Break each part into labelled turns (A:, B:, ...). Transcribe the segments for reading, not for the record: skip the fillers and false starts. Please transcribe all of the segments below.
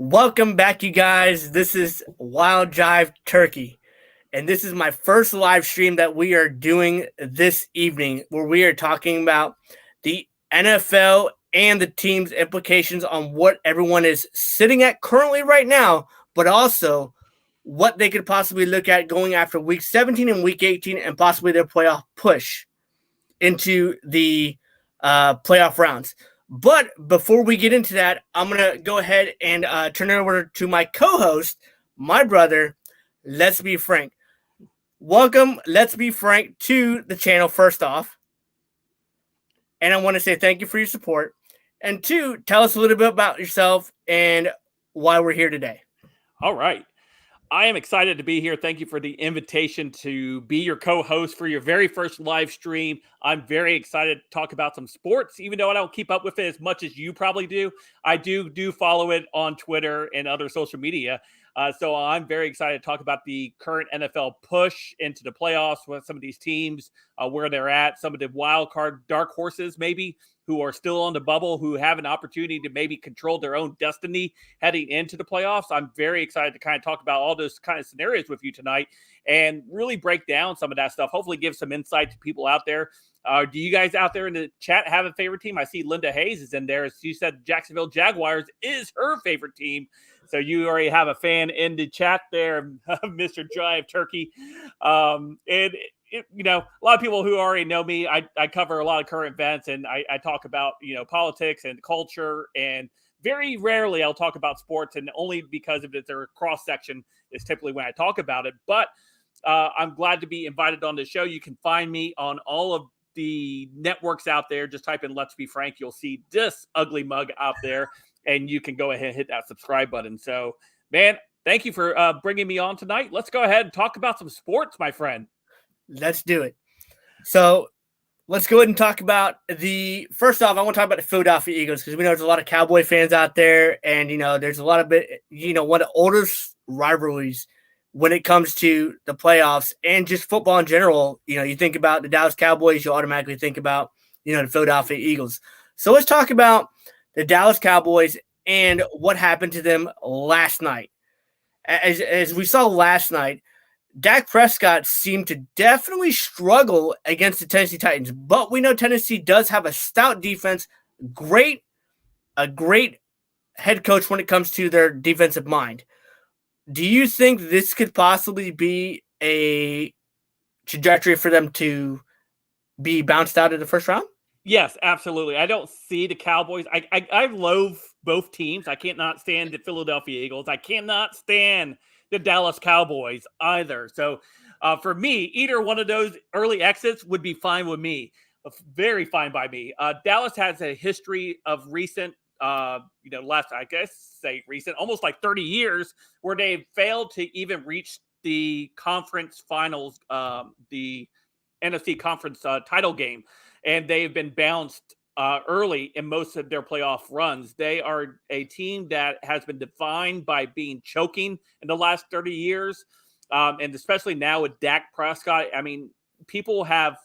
A: Welcome back, you guys. This is Wild Jive Turkey, and this is my first live stream that we are doing this evening where we are talking about the NFL and the team's implications on what everyone is sitting at currently right now, but also what they could possibly look at going after week 17 and week 18 and possibly their playoff push into the playoff rounds. But before we get into that, I'm going to go ahead and turn it over to my co-host, my brother, Let's Be Frank. Welcome, Let's Be Frank, to the channel, first off. And I want to say thank you for your support. And two, tell us a little bit about yourself and why we're here today.
B: All right. I am excited to be here. Thank you for the invitation to be your co-host for your very first live stream. I'm very excited to talk about some sports, even though I don't keep up with it as much as you probably do. I do follow it on Twitter and other social media. So I'm very excited to talk about the current NFL push into the playoffs with some of these teams, where they're at, some of the wild card dark horses maybe who are still on the bubble, who have an opportunity to maybe control their own destiny heading into the playoffs. I'm very excited to kind of talk about all those kind of scenarios with you tonight and really break down some of that stuff, hopefully give some insight to people out there. Do you guys out there in the chat have a favorite team? I see Linda Hayes is in there. She said Jacksonville Jaguars is her favorite team. So you already have a fan in the chat there, Mr. Jive Turkey. A lot of people who already know me, I cover a lot of current events, and I talk about, politics and culture, and very rarely I'll talk about sports, and only because of their cross section is typically when I talk about it. But I'm glad to be invited on the show. You can find me on all of the networks out there. Just type in Let's Be Frank. You'll see this ugly mug out there, and you can go ahead and hit that subscribe button. So, man, thank you for bringing me on tonight. Let's go ahead and talk about some sports, my friend.
A: Let's do it. So let's go ahead and talk about first off, I want to talk about the Philadelphia Eagles, because we know there's a lot of Cowboy fans out there, and, there's a lot of one of the oldest rivalries when it comes to the playoffs and just football in general. You think about the Dallas Cowboys, you automatically think about, the Philadelphia Eagles. So let's talk about the Dallas Cowboys and what happened to them last night. As we saw last night, Dak Prescott seemed to definitely struggle against the Tennessee Titans, but we know Tennessee does have a stout defense, a great head coach when it comes to their defensive mind. Do you think this could possibly be a trajectory for them to be bounced out of the first round?
B: Yes, absolutely. I don't see the Cowboys. I loathe both teams. I cannot stand the Philadelphia Eagles. I cannot stand the Dallas Cowboys either. So for me, either one of those early exits would be fine with me. Very fine by me. Dallas has a history of recent, last, I guess, say recent, almost like 30 years, where they've failed to even reach the conference finals, the NFC conference title game. And they've been bounced early in most of their playoff runs. They are a team that has been defined by being choking in the last 30 years. And especially now with Dak Prescott, I mean, people have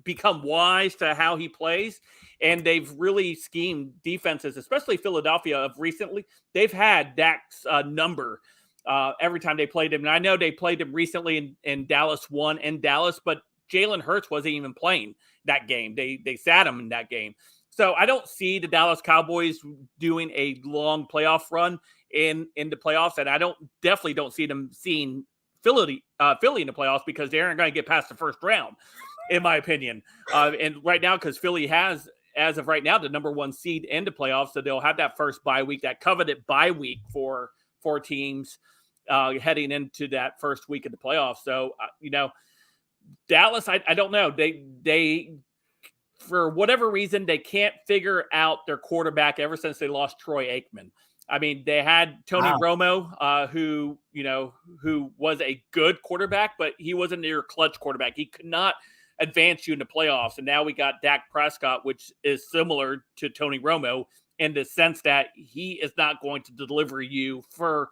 B: become wise to how he plays, and they've really schemed defenses, especially Philadelphia of recently. They've had Dak's number every time they played him. And I know they played him recently in Dallas, won in Dallas, but Jalen Hurts wasn't even playing that game. They sat him in that game. So I don't see the Dallas Cowboys doing a long playoff run in the playoffs, and I definitely don't see them seeing Philly in the playoffs, because they aren't going to get past the first round, in my opinion. And right now, because Philly has, as of right now, the number one seed in the playoffs, so they'll have that first bye week, that coveted bye week for teams heading into that first week of the playoffs. So Dallas, I don't know. They for whatever reason, they can't figure out their quarterback ever since they lost Troy Aikman. I mean, they had Tony Romo, who was a good quarterback, but he wasn't your clutch quarterback. He could not advance you in the playoffs. And now we got Dak Prescott, which is similar to Tony Romo in the sense that he is not going to deliver you for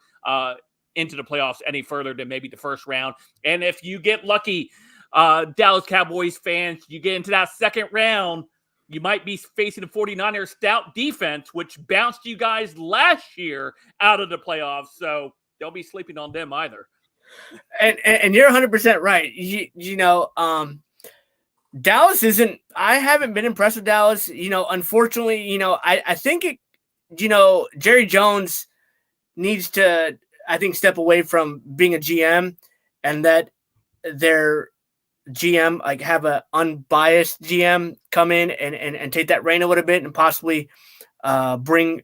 B: into the playoffs any further than maybe the first round. And if you get lucky, Dallas Cowboys fans, you get into that second round, you might be facing a 49ers stout defense, which bounced you guys last year out of the playoffs. So don't be sleeping on them either.
A: And you're 100% right. Dallas isn't – I haven't been impressed with Dallas. Unfortunately, I think Jerry Jones needs to, I think, step away from being a GM and that their GM, like, have an unbiased GM come in and take that reign a little bit and possibly bring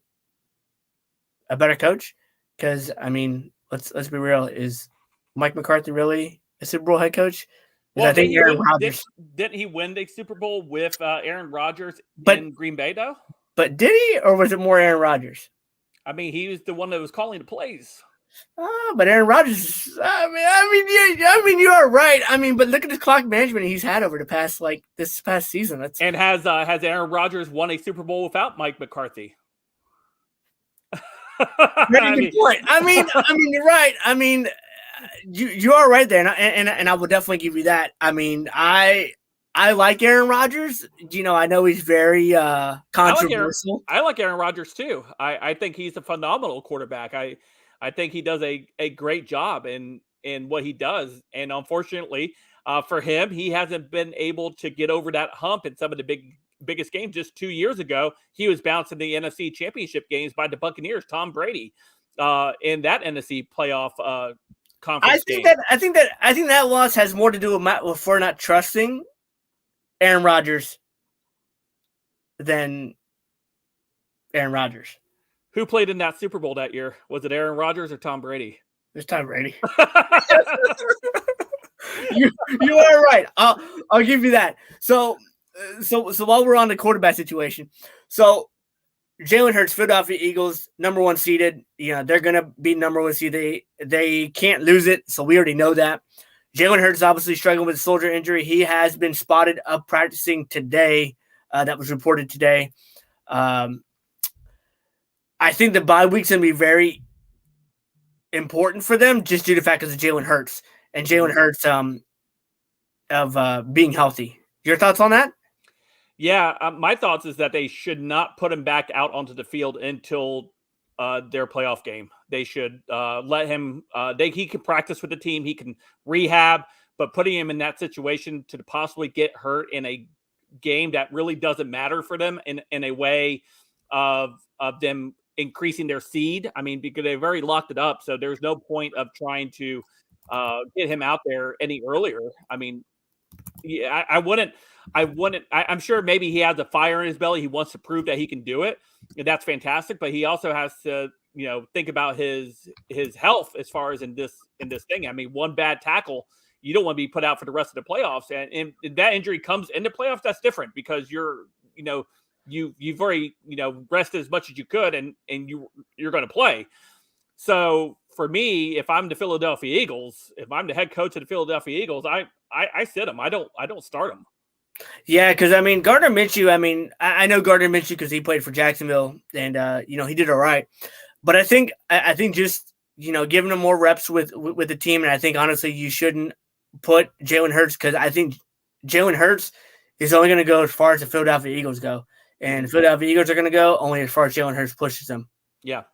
A: a better coach. Because, I mean, let's be real. Is Mike McCarthy really a Super Bowl head coach?
B: Well,
A: I think Aaron Rodgers.
B: Didn't he win the Super Bowl with Aaron Rodgers in Green Bay, though?
A: But did he, or was it more Aaron Rodgers?
B: I mean, he was the one that was calling the plays.
A: But Aaron Rodgers. I mean, you are right. I mean, but look at the clock management he's had over the past this past season.
B: Has Aaron Rodgers won a Super Bowl without Mike McCarthy?
A: Very good point. I mean, you're right. I mean, you are right there, and I will definitely give you that. I mean, I like Aaron Rodgers. I know he's very controversial.
B: I like Aaron Rodgers too. I think he's a phenomenal quarterback. I think he does a great job in what he does, and unfortunately for him, he hasn't been able to get over that hump in some of the biggest games. Just 2 years ago, he was bounced in the NFC Championship games by the Buccaneers, Tom Brady, in that NFC playoff conference game.
A: I think that loss has more to do with for not trusting Aaron Rodgers than Aaron Rodgers.
B: Who played in that Super Bowl that year? Was it Aaron Rodgers or Tom Brady?
A: It was Tom Brady. You are right. I'll give you that. So while we're on the quarterback situation, so Jalen Hurts, Philadelphia Eagles, number 1 seeded. They're gonna be number 1 seed. They can't lose it. So we already know that. Jalen Hurts obviously struggling with a shoulder injury. He has been spotted up practicing today. That was reported today. I think the bye week's going to be very important for them just due to the fact of Jalen Hurts and Jalen Hurts of being healthy. Your thoughts on that?
B: Yeah, my thoughts is that they should not put him back out onto the field until their playoff game. They should let him he can practice with the team, he can rehab, but putting him in that situation to possibly get hurt in a game that really doesn't matter for them in a way of them increasing their seed. I mean, because they've already locked it up, so there's no point of trying to get him out there any earlier. I mean, yeah, I wouldn't. I'm sure maybe he has a fire in his belly. He wants to prove that he can do it, and that's fantastic. But he also has to, think about his health as far as in this thing. I mean, one bad tackle, you don't want to be put out for the rest of the playoffs. And if that injury comes in the playoffs, that's different because you've already rested as much as you could, and you're going to play. So for me, if I'm the Philadelphia Eagles, if I'm the head coach of the Philadelphia Eagles, I sit him. I don't start him.
A: Yeah, because I mean Gardner Minshew. I mean I know Gardner Minshew because he played for Jacksonville, and he did all right. But I think just giving him more reps with the team, and I think honestly you shouldn't put Jalen Hurts because I think Jalen Hurts is only going to go as far as the Philadelphia Eagles go, and the Philadelphia Eagles are going to go only as far as Jalen Hurts pushes them.
B: Yeah,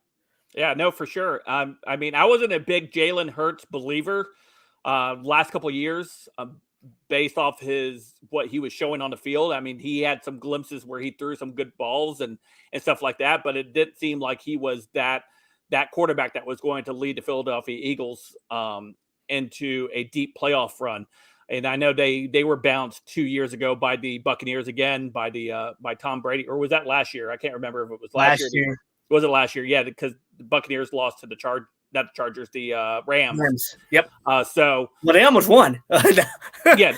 B: no, for sure. I mean, I wasn't a big Jalen Hurts believer last couple of years. Based off what he was showing on the field. I mean, he had some glimpses where he threw some good balls and stuff like that, but it didn't seem like he was that quarterback that was going to lead the Philadelphia Eagles into a deep playoff run. And I know they were bounced 2 years ago by the Buccaneers again by Tom Brady, or was that last year? I can't remember if it was last year. Was it last year? Yeah, because the Buccaneers lost to the Chargers, the Rams.
A: Yep.
B: So
A: they almost won.
B: Yeah,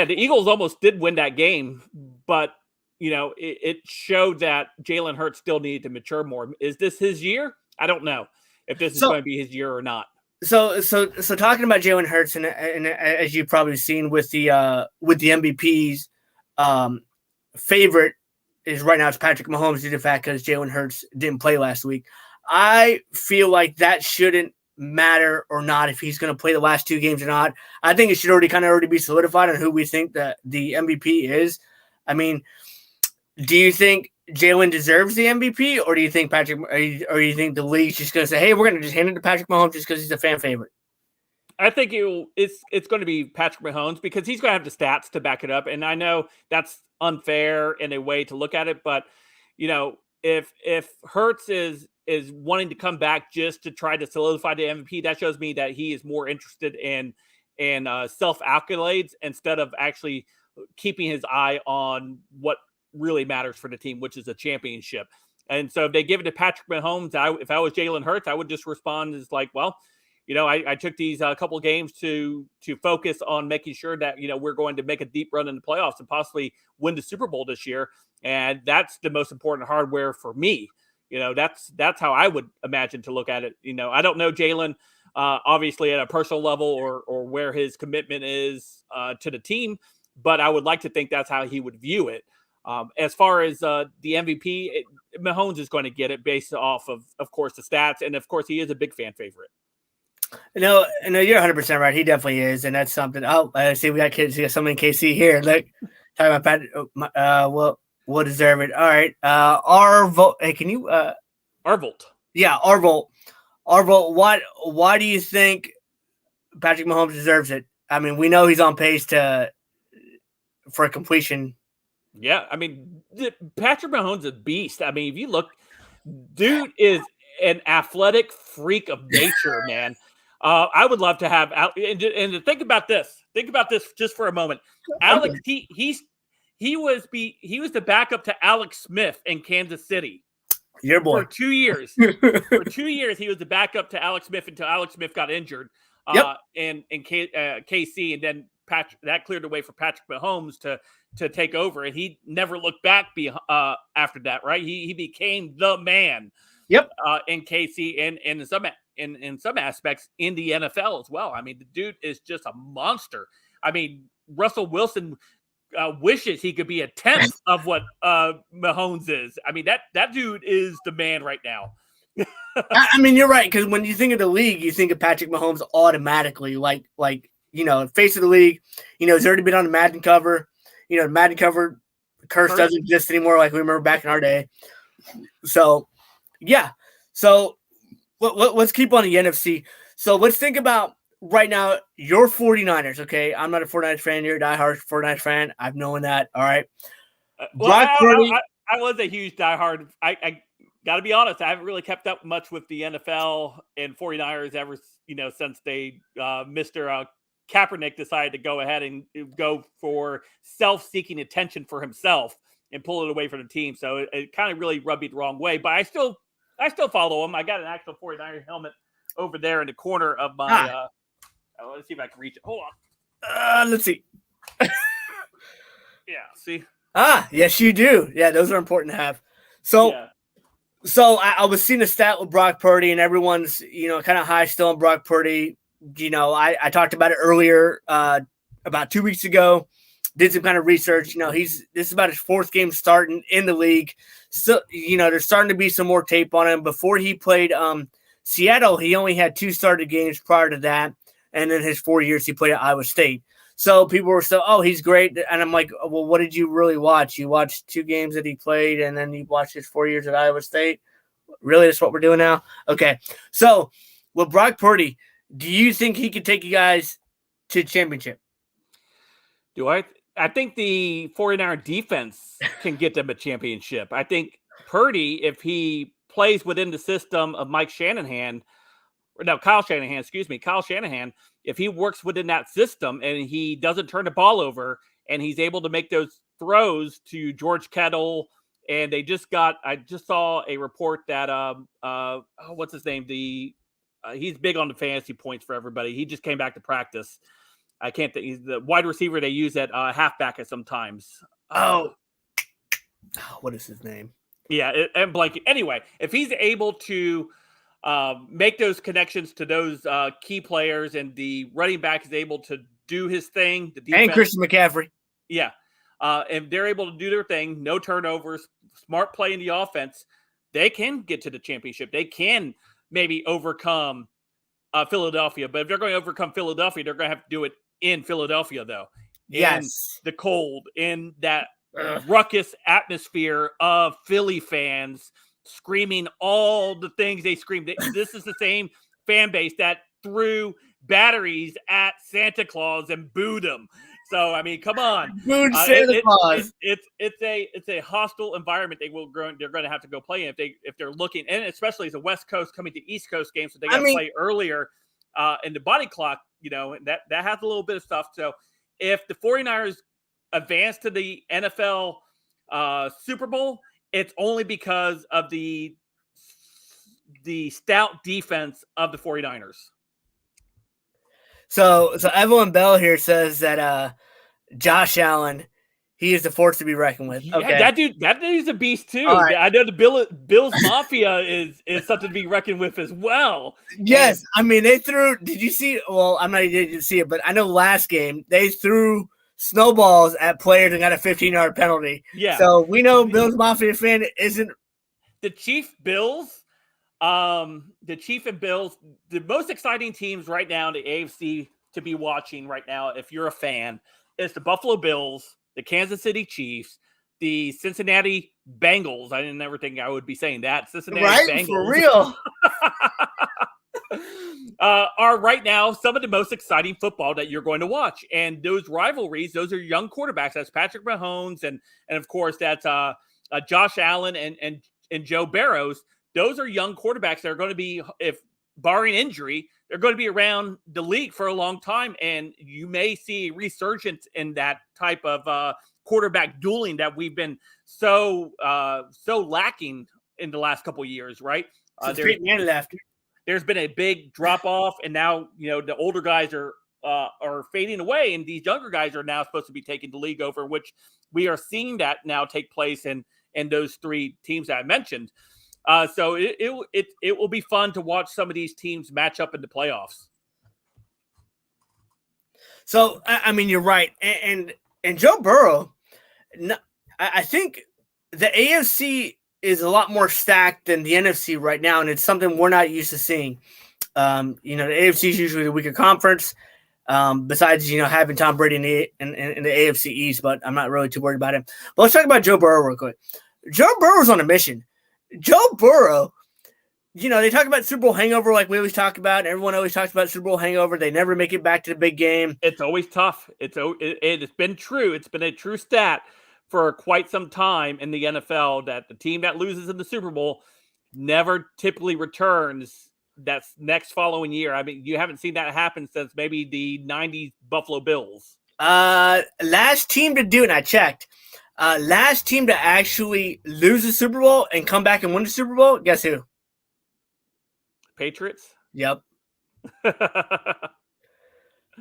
B: the Eagles almost did win that game, but it showed that Jalen Hurts still needed to mature more. Is this his year? I don't know if this is going to be his year or not.
A: So talking about Jalen Hurts, and as you've probably seen with the MVPs, favorite is right now it's Patrick Mahomes due to the fact because Jalen Hurts didn't play last week. I feel like that shouldn't matter or not if he's going to play the last 2 games or not. I think it should already be solidified on who we think that the MVP is. I mean, Do you think Jalen deserves the MVP, or do you think or you think the league's just going to say, "Hey, we're going to just hand it to Patrick Mahomes just because he's a fan favorite"?
B: I think it's going to be Patrick Mahomes because he's going to have the stats to back it up. And I know that's unfair in a way to look at it, but if Hurts is wanting to come back just to try to solidify the MVP, that shows me that he is more interested in self accolades instead of actually keeping his eye on what really matters for the team, which is a championship. And so if they give it to Patrick Mahomes, if I was Jalen Hurts, I would just respond as like, well, I took these couple of games to focus on making sure that, we're going to make a deep run in the playoffs and possibly win the Super Bowl this year. And that's the most important hardware for me. That's how I would imagine to look at it. I don't know Jalen, obviously at a personal level or where his commitment is to the team, but I would like to think that's how he would view it. As far as the MVP, Mahomes is going to get it based off of course, the stats. And of course, he is a big fan favorite.
A: No, you're 100% right. He definitely is, and that's something. Oh, I see, we got kids. We got someone in KC here. Look, talking about Pat. We'll deserve it. All right. Arvolt. Hey, can you?
B: Arvolt.
A: Yeah, Arvolt. Why do you think Patrick Mahomes deserves it? I mean, we know he's on pace for completion.
B: Yeah, I mean, Patrick Mahomes is a beast. I mean, if you look, dude is an athletic freak of nature, man. I would love to have and to think about this. Think about this just for a moment. Alex, he was the backup to Alex Smith in Kansas City.
A: Your boy.
B: For 2 years. For 2 years, he was the backup to Alex Smith until Alex Smith got injured. In KC, and then that cleared the way for Patrick Mahomes to take over, and he never looked back after that. Right? He became the man.
A: Yep.
B: In KC and in some aspects in the NFL as well. I mean, the dude is just a monster. I mean, Russell Wilson wishes he could be a tenth of what Mahomes is. I mean, that dude is the man right now.
A: I mean, you're right, because when you think of the league, you think of Patrick Mahomes automatically, like face of the league. He's already been on the Madden cover. The Madden cover curse doesn't exist anymore, like we remember back in our day. So. Yeah. So let's keep on the NFC. So let's think about right now your 49ers, okay? I'm not a 49ers fan. You're a diehard 49ers fan. I've known that. All right.
B: I was a huge diehard. I got to be honest. I haven't really kept up much with the NFL and 49ers ever, since they Mr. Kaepernick decided to go ahead and go for self-seeking attention for himself and pull it away from the team. So it kind of really rubbed me the wrong way. But I still follow him. I got an actual 49er helmet over there in the corner of my let's see if I can reach it. Hold
A: on. Let's see.
B: Yeah, see?
A: Yes, you do. Yeah, those are important to have. So I was seeing a stat with Brock Purdy, and everyone's, kind of high still on Brock Purdy. I talked about it earlier, about 2 weeks ago. Did some kind of research. This is about his fourth game starting in the league. So, there's starting to be some more tape on him. Before he played Seattle, he only had 2 started games prior to that. And in his 4 years, he played at Iowa State. So people were still, he's great. And I'm like, well, what did you really watch? You watched 2 games that he played, and then you watched his 4 years at Iowa State? Really? That's what we're doing now? Okay. So with Brock Purdy, do you think he could take you guys to championship?
B: Do I? I think the 49er defense can get them a championship. I think Purdy, if he plays within the system of Kyle Shanahan, if he works within that system and he doesn't turn the ball over and he's able to make those throws to George Kittle, and I just saw a report that what's his name? He's big on the fantasy points for everybody. He just came back to practice. I can't think. He's the wide receiver they use at halfback at sometimes.
A: What is his name?
B: Yeah, and blanket. Anyway, if he's able to make those connections to those key players, and the running back is able to do his thing, the defense,
A: and Christian McCaffrey.
B: Yeah, and they're able to do their thing, no turnovers, smart play in the offense, they can get to the championship. They can maybe overcome Philadelphia. But if they're going to overcome Philadelphia, they're going to have to do it in Philadelphia, though.
A: Yes.
B: In the cold, in that ruckus atmosphere of Philly fans screaming all the things they screamed. This is the same fan base that threw batteries at Santa Claus and booed him. So I mean, come on,
A: Booed Santa Claus.
B: It's a hostile environment. They're going to have to go play in if they're looking, and especially as a West Coast coming to East Coast game, so they got to play earlier in the body clock. And that has a little bit of stuff. So if the 49ers advance to the NFL Super Bowl, it's only because of the stout defense of the 49ers.
A: So Evelyn Bell here says that Josh Allen, he is the force to be reckoned with. Okay.
B: Yeah, that dude's a beast too.
A: Right.
B: I know the Bills Mafia is something to be reckoned with as well.
A: Yes, I mean they threw. Did you see? Well, I'm not didn't see it, but I know last game they threw snowballs at players and got a 15-yard penalty.
B: Yeah.
A: So we know Bills Mafia fan isn't
B: the Chief Bills. The Chief and Bills, the most exciting teams right now in the AFC to be watching right now, if you're a fan, is the Buffalo Bills, the Kansas City Chiefs, the Cincinnati Bengals. I didn't never think I would be saying that. Cincinnati Bengals.
A: For real.
B: Are right now some of the most exciting football that you're going to watch. And those rivalries, those are young quarterbacks. That's Patrick Mahomes and of course that's Josh Allen and Joe Burrows. Those are young quarterbacks that are going to be, if barring injury, they're going to be around the league for a long time. And you may see a resurgence in that type of quarterback dueling that we've been so lacking in the last couple of years, right? There's been a big drop off, and now the older guys are fading away, and these younger guys are now supposed to be taking the league over, which we are seeing that now take place in those three teams that I mentioned. So it will be fun to watch some of these teams match up in the playoffs.
A: So I mean, you're right, and Joe Burrow, I think the AFC is a lot more stacked than the NFC right now, and it's something we're not used to seeing. The AFC is usually the weaker conference, besides having Tom Brady in the AFC East, but I'm not really too worried about him. But let's talk about Joe Burrow real quick. Joe Burrow's on a mission. Joe Burrow, they talk about Super Bowl hangover like we always talk about. And everyone always talks about Super Bowl hangover. They never make it back to the big game.
B: It's always tough. It's been true. It's been a true stat for quite some time in the NFL that the team that loses in the Super Bowl never typically returns that's next following year. I mean, you haven't seen that happen since maybe the 90s Buffalo Bills.
A: Last team to do it, and I checked. Last team to actually lose the Super Bowl and come back and win the Super Bowl, guess who?
B: Patriots?
A: Yep.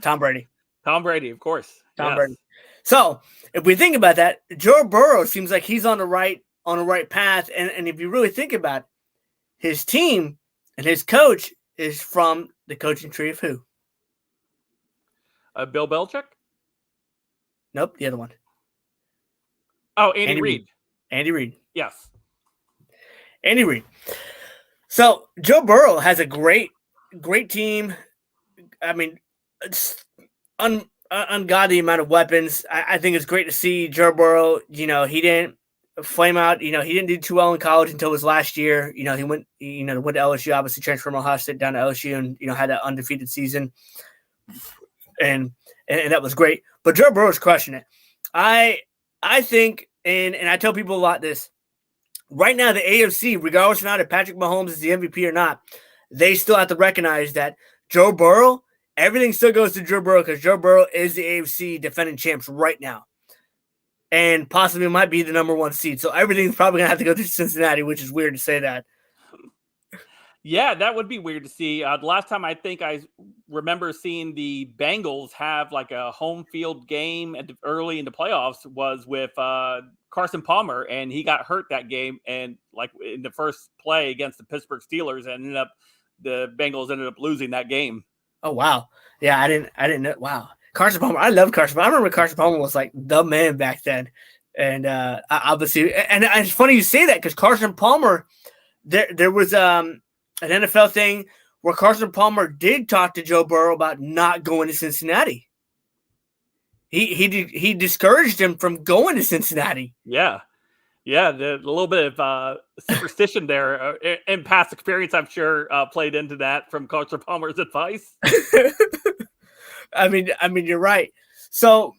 A: Tom Brady.
B: Tom Brady, of course.
A: Tom Brady. So if we think about that, Joe Burrow seems like he's on the right path. And if you really think about it, his team and his coach is from the coaching tree of who?
B: Bill Belichick?
A: Nope, the other one.
B: Oh, Andy Reid.
A: Andy Reid.
B: Yes.
A: Andy Reid. So Joe Burrow has a great team. I mean, it's ungodly amount of weapons. I think it's great to see Joe Burrow. He didn't flame out. He didn't do too well in college until his last year. He went to LSU, obviously transferred from Ohio State down to LSU, and had that undefeated season, and that was great. But Joe Burrow's crushing it. I think, and I tell people a lot this. Right now, the AFC, regardless of not if Patrick Mahomes is the MVP or not, they still have to recognize that Joe Burrow, everything still goes to Joe Burrow because Joe Burrow is the AFC defending champs right now. And possibly might be the number one seed. So everything's probably going to have to go through Cincinnati, which is weird to say that.
B: Yeah, that would be weird to see. The last time I think I remember seeing the Bengals have like a home field game early in the playoffs was with Carson Palmer, and he got hurt that game. And like in the first play against the Pittsburgh Steelers, and the Bengals ended up losing that game.
A: Oh wow, yeah, I didn't know. Wow, Carson Palmer, I love Carson Palmer. I remember Carson Palmer was like the man back then, and obviously, and it's funny you say that because Carson Palmer, there was an NFL thing where Carson Palmer did talk to Joe Burrow about not going to Cincinnati. he discouraged him from going to Cincinnati.
B: Yeah. Yeah, a little bit of superstition there and past experience, I'm sure, played into that from Coach Palmer's advice.
A: I mean, you're right. So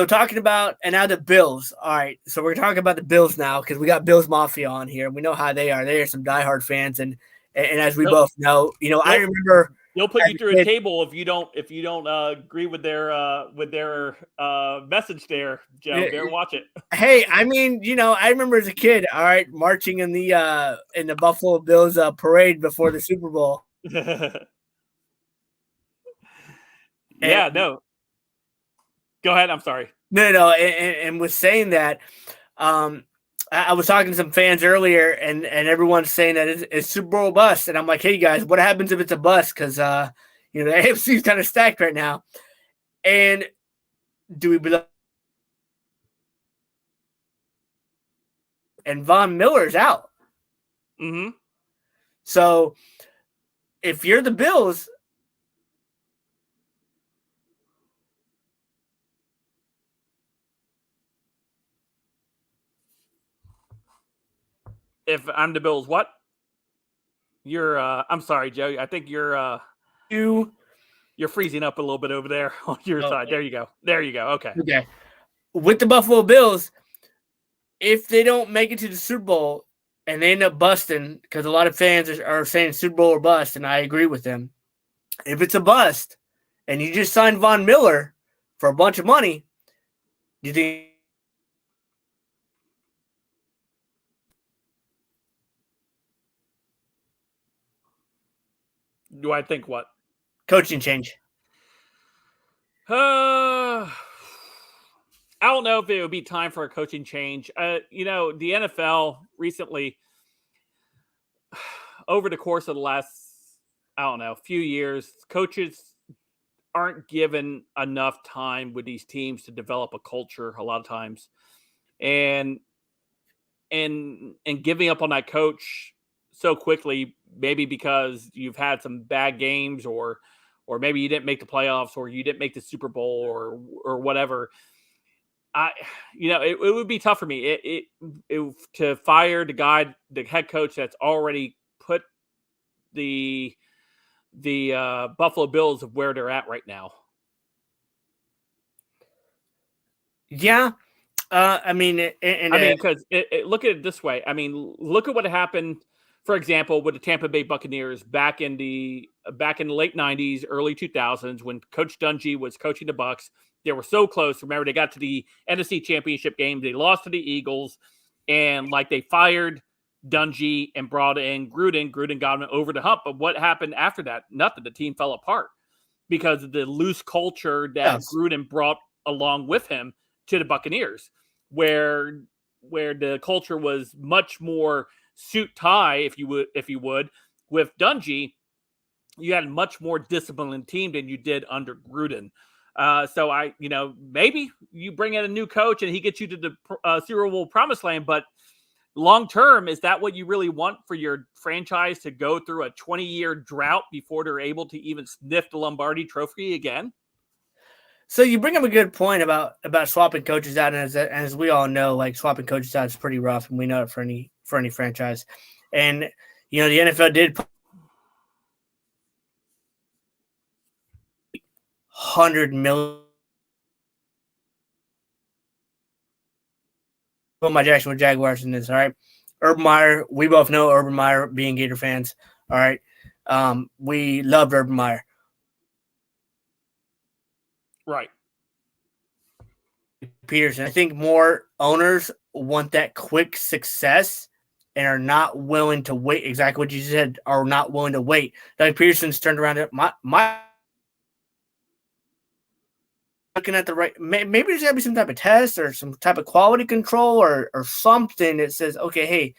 A: talking about, and now the Bills. All right, so we're talking about the Bills now because we got Bills Mafia on here, and we know how they are. They are some diehard fans, and as we both know, I remember
B: they'll put you through a table if you don't agree with their message there, Joe. Better watch it.
A: Hey, I mean, I remember as a kid, all right, marching in the Buffalo Bills parade before the Super Bowl.
B: Yeah, no. Go ahead. I'm sorry.
A: No. And was saying that, I was talking to some fans earlier, and everyone's saying that it's Super Bowl bust, and I'm like, hey guys, what happens if it's a bust? Because the AFC is kind of stacked right now, and do we believe? And Von Miller's out.
B: Mm-hmm.
A: So if you're the Bills,
B: if I'm the Bills, what? You're I'm sorry, Joe. I think you're freezing up a little bit over there on your side. There you go. Okay.
A: With the Buffalo Bills, if they don't make it to the Super Bowl and they end up busting, because a lot of fans are saying Super Bowl or bust, and I agree with them. If it's a bust and you just signed Von Miller for a bunch of money, do you think?
B: Do I think what?
A: Coaching change.
B: I don't know if it would be time for a coaching change. The NFL recently, over the course of the last, few years, coaches aren't given enough time with these teams to develop a culture a lot of times. And giving up on that coach so quickly, maybe because you've had some bad games or maybe you didn't make the playoffs or you didn't make the Super Bowl or whatever. It would be tough for me it to fire the head coach that's already put the Buffalo Bills of where they're at right now.
A: Yeah. Because
B: look at it this way. I mean, look at what happened, for example, with the Tampa Bay Buccaneers back in the late 90s, early 2000s, when Coach Dungy was coaching the Bucs. They were so close. Remember, they got to the NFC Championship game. They lost to the Eagles, and they fired Dungy and brought in Gruden. Gruden got them over the hump. But what happened after that? Nothing. The team fell apart because of the loose culture that Gruden brought along with him to the Buccaneers, where the culture was much more suit tie, if you would. With Dungy, you had a much more disciplined team than you did under Gruden. So maybe you bring in a new coach and he gets you to the Super Bowl promised land, but long term, is that what you really want for your franchise to go through a 20-year drought before they're able to even sniff the Lombardi Trophy again?
A: So you bring up a good point about swapping coaches out, and as we all know, swapping coaches out is pretty rough, and we know it for any franchise. And the NFL did $100 million. Put my Jacksonville Jaguars in this, all right? Urban Meyer, we both know Urban Meyer, being Gator fans, all right? We loved Urban Meyer.
B: Right.
A: Peterson. I think more owners want that quick success and are not willing to wait. Exactly what you said, are not willing to wait. Doug Peterson's turned around. My looking at the right, maybe there's got to be some type of test or some type of quality control or something that says, okay, hey,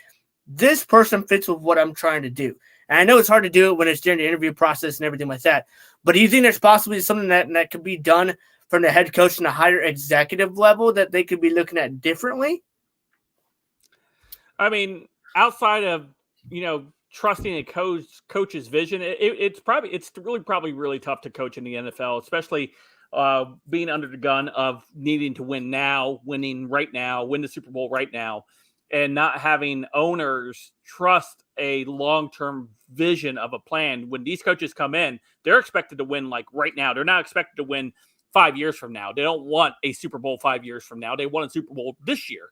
A: this person fits with what I'm trying to do. And I know it's hard to do it when it's during the interview process and everything like that. But do you think there's possibly something that could be done from the head coach and a higher executive level that they could be looking at differently?
B: I mean, outside of, trusting a coach's vision, it's probably really tough to coach in the NFL, especially being under the gun of needing to win now, winning right now, win the Super Bowl right now, and not having owners trust a long-term vision of a plan. When these coaches come in, they're expected to win like right now. They're not expected to win 5 years from now. They don't want a Super Bowl 5 years from now. They want a Super Bowl this year.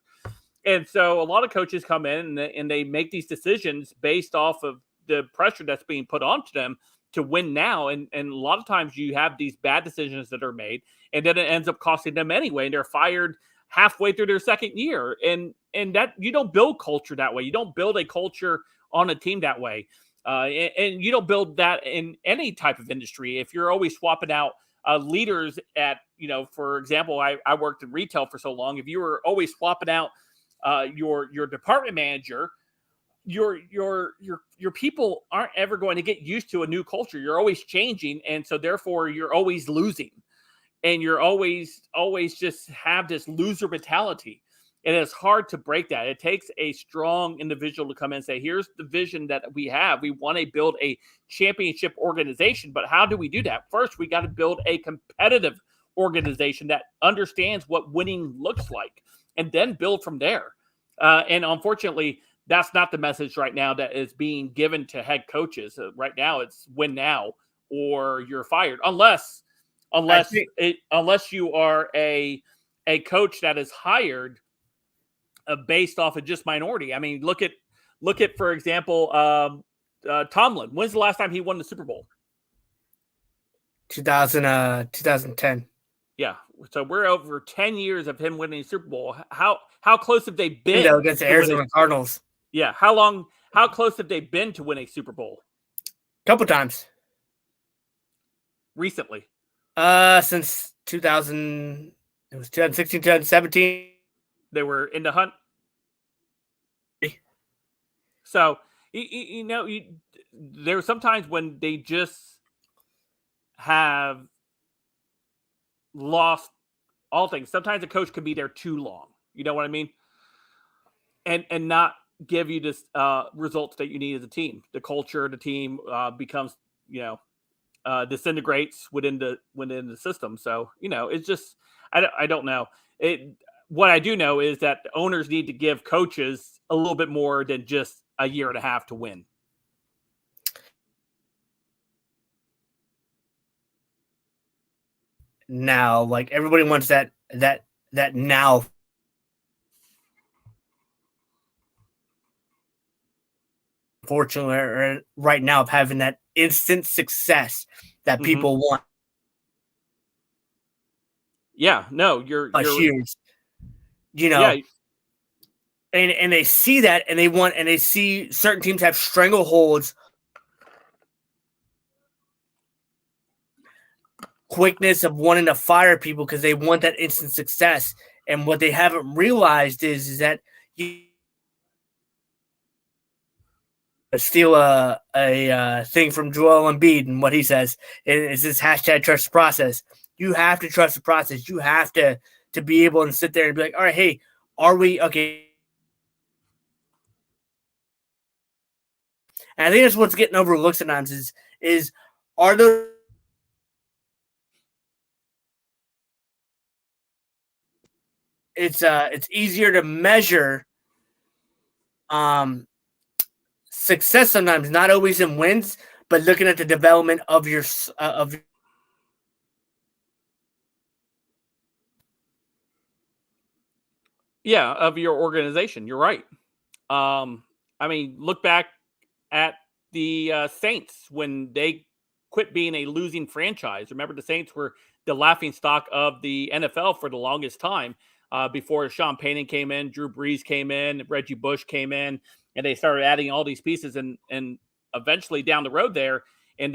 B: And so a lot of coaches come in and they make these decisions based off of the pressure that's being put onto them to win now. And a lot of times you have these bad decisions that are made, and then it ends up costing them anyway. And they're fired halfway through their second year. And that you don't build culture that way. You don't build a culture on a team that way. And you don't build that in any type of industry. If you're always swapping out leaders at, for example, I worked in retail for so long. If you were always swapping out your department manager, your people aren't ever going to get used to a new culture. You're always changing, and so therefore you're always losing, and you're always just have this loser mentality. And it's hard to break that. It takes a strong individual to come in and say, here's the vision that we have. We want to build a championship organization, but how do we do that? First, we got to build a competitive organization that understands what winning looks like, and then build from there. And unfortunately, that's not the message right now that is being given to head coaches. Right now, it's win now or you're fired, unless you are a coach that is hired based off of just minority. I mean, look at for example, Tomlin. When's the last time he won the Super Bowl?
A: 2010.
B: Yeah. So we're over 10 years of him winning the Super Bowl. How close have they been
A: against the Arizona Cardinals?
B: Yeah. How close have they been to win a Super Bowl?
A: Couple times.
B: Recently.
A: Since 2000, it was 2016, 2017.
B: They were in the hunt. So, there are sometimes when they just have lost all things. Sometimes a coach can be there too long. You know what I mean? And not give you this results that you need as a team. The culture of the team becomes, disintegrates within the system. So, it's just, I don't know. What I do know is that the owners need to give coaches a little bit more than just a year and a half to win.
A: Now, like everybody wants that now. Fortunately, right now of having that instant success that people want.
B: Yeah, no, you're
A: years. Yeah. And they see that, and they see certain teams have strangleholds, quickness of wanting to fire people because they want that instant success. And what they haven't realized is that you steal a thing from Joel Embiid, and what he says is this hashtag trust the process. You have to trust the process. You have to be able to sit there and be like, all right, hey, are we okay? And I think that's what's getting overlooked sometimes is are those it's easier to measure success sometimes, not always in wins, but looking at the development of your of
B: your organization. You're right. I mean, look back at the Saints when they quit being a losing franchise. Remember, the Saints were the laughingstock of the NFL for the longest time before Sean Payton came in, Drew Brees came in, Reggie Bush came in, and they started adding all these pieces. And eventually down the road there in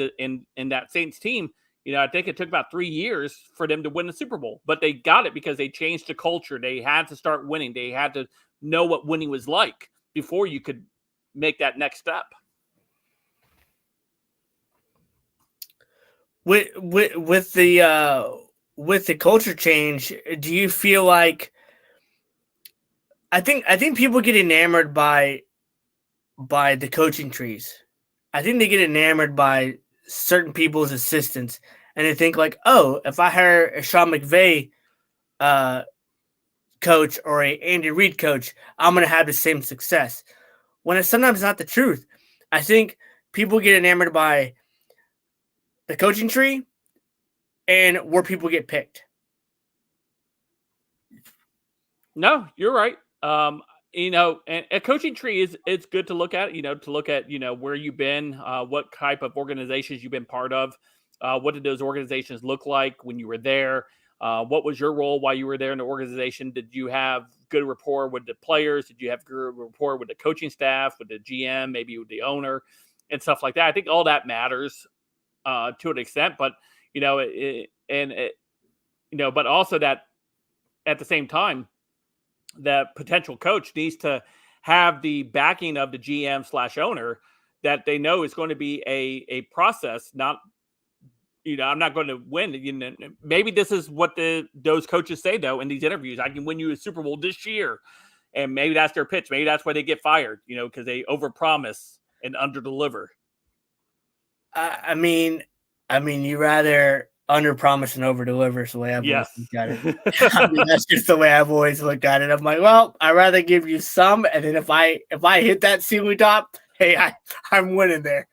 B: that Saints team, I think it took about 3 years for them to win the Super Bowl, but they got it because they changed the culture. They had to start winning. They had to know what winning was like before you could make that next step.
A: With the culture change, do you feel like I think people get enamored by the coaching trees. I think they get enamored by certain people's assistants. and they think like, oh, if I hire a Sean McVay coach or a Andy Reid coach, I'm going to have the same success. When it's sometimes not the truth. I think people get enamored by the coaching tree and where people get picked.
B: No, you're right. And a coaching tree it's good to look at, to look at, where you've been, what type of organizations you've been part of. What did those organizations look like when you were there? What was your role while you were there in the organization? Did you have good rapport with the players? Did you have good rapport with the coaching staff, with the GM, maybe with the owner and stuff like that? I think all that matters to an extent, but, but also that at the same time, that potential coach needs to have the backing of the GM/owner that they know is going to be a process, not, I'm not going to win. Maybe this is what those coaches say, though, in these interviews. I can win you a Super Bowl this year. And maybe that's their pitch. Maybe that's why they get fired, because they overpromise and underdeliver.
A: I mean, you rather underpromise and overdeliver is the way I've looked at it. I mean, that's just the way I've always looked at it. I'm like, well, I'd rather give you some, and then if I hit that ceiling top, hey, I'm winning there.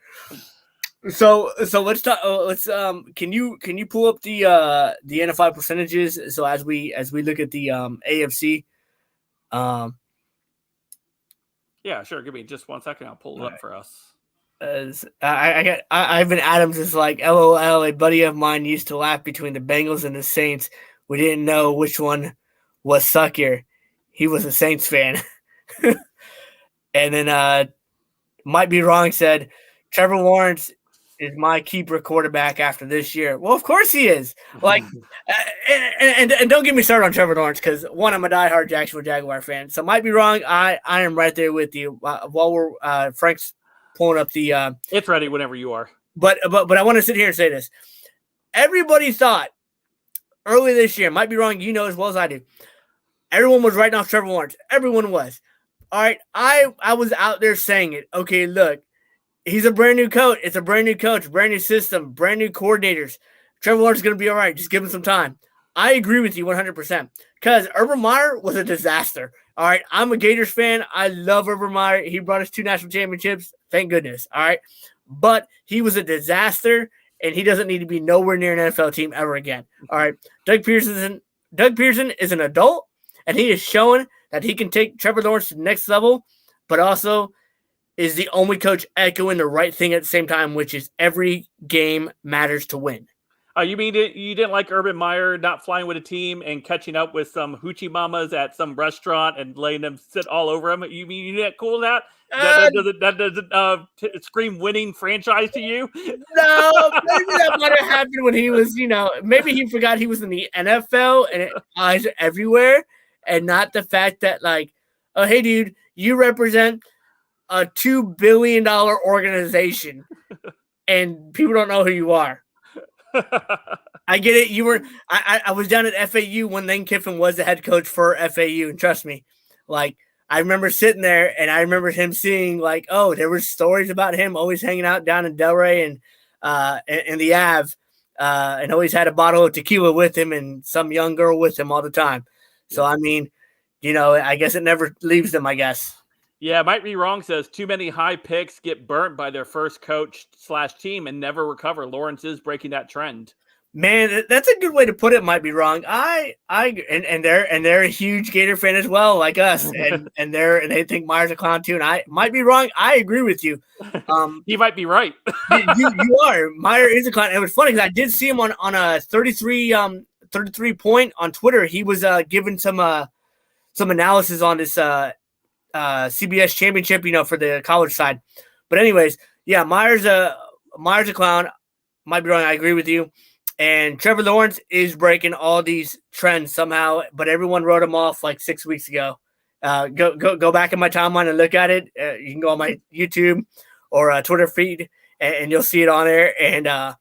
A: So let's talk. Can you pull up the NFL percentages? So as we look at the AFC.
B: Yeah, sure. Give me just 1 second. I'll pull it up for us.
A: I got Ivan Adams is like, LOL. A buddy of mine used to laugh between the Bengals and the Saints. We didn't know which one was suckier. He was a Saints fan. And then Might Be Wrong said, Trevor Lawrence is my keeper quarterback after this year. Well, of course he is. Like, and don't get me started on Trevor Lawrence because, one, I'm a diehard Jacksonville Jaguar fan. So Might Be Wrong. I am right there with you. While we're Frank's pulling up the
B: it's ready whenever you are.
A: But I want to sit here and say this. Everybody thought early this year, Might Be Wrong, as well as I do, everyone was writing off Trevor Lawrence. Everyone was. All right, I was out there saying it. Okay, look, he's a brand new coach. It's a brand new coach, brand new system, brand new coordinators. Trevor Lawrence is going to be all right. Just give him some time. I agree with you 100% because Urban Meyer was a disaster. All right, I'm a Gators fan. I love Urban Meyer. He brought us 2 national championships. Thank goodness. All right, but he was a disaster, and he doesn't need to be nowhere near an NFL team ever again. All right, Doug Pearson is an adult, and he is showing that he can take Trevor Lawrence to the next level, but also is the only coach echoing the right thing at the same time, which is every game matters to win.
B: You mean you didn't like Urban Meyer not flying with a team and catching up with some hoochie mamas at some restaurant and letting them sit all over him? You mean you're not cool with that? That doesn't scream winning franchise to you?
A: No, maybe that might have happened when he was, maybe he forgot he was in the NFL and eyes are everywhere, and not the fact that, like, oh, hey, dude, you represent a $2 billion organization and people don't know who you are. I get it. You were. I was down at FAU when Lane Kiffin was the head coach for FAU, and trust me, like, I remember sitting there and I remember him seeing, like, oh, there were stories about him always hanging out down in Delray and in the Ave, and always had a bottle of tequila with him and some young girl with him all the time. So I mean, I guess it never leaves them, I guess.
B: Yeah, Might Be Wrong says too many high picks get burnt by their first coach/team and never recover. Lawrence is breaking that trend.
A: Man, that's a good way to put it. Might Be Wrong. And they're a huge Gator fan as well, like us, and they think Meyer's a clown too. And I might be wrong. I agree with you.
B: He might be right.
A: you are. Meyer is a clown. It was funny because I did see him on a 33 point on Twitter. He was giving some analysis on this CBS championship, for the college side. But anyways, yeah, Meyer's a clown. Might Be Wrong. I agree with you. And Trevor Lawrence is breaking all these trends somehow, but everyone wrote him off like 6 weeks ago. Go back in my timeline and look at it. You can go on my YouTube or Twitter feed, and you'll see it on there. And like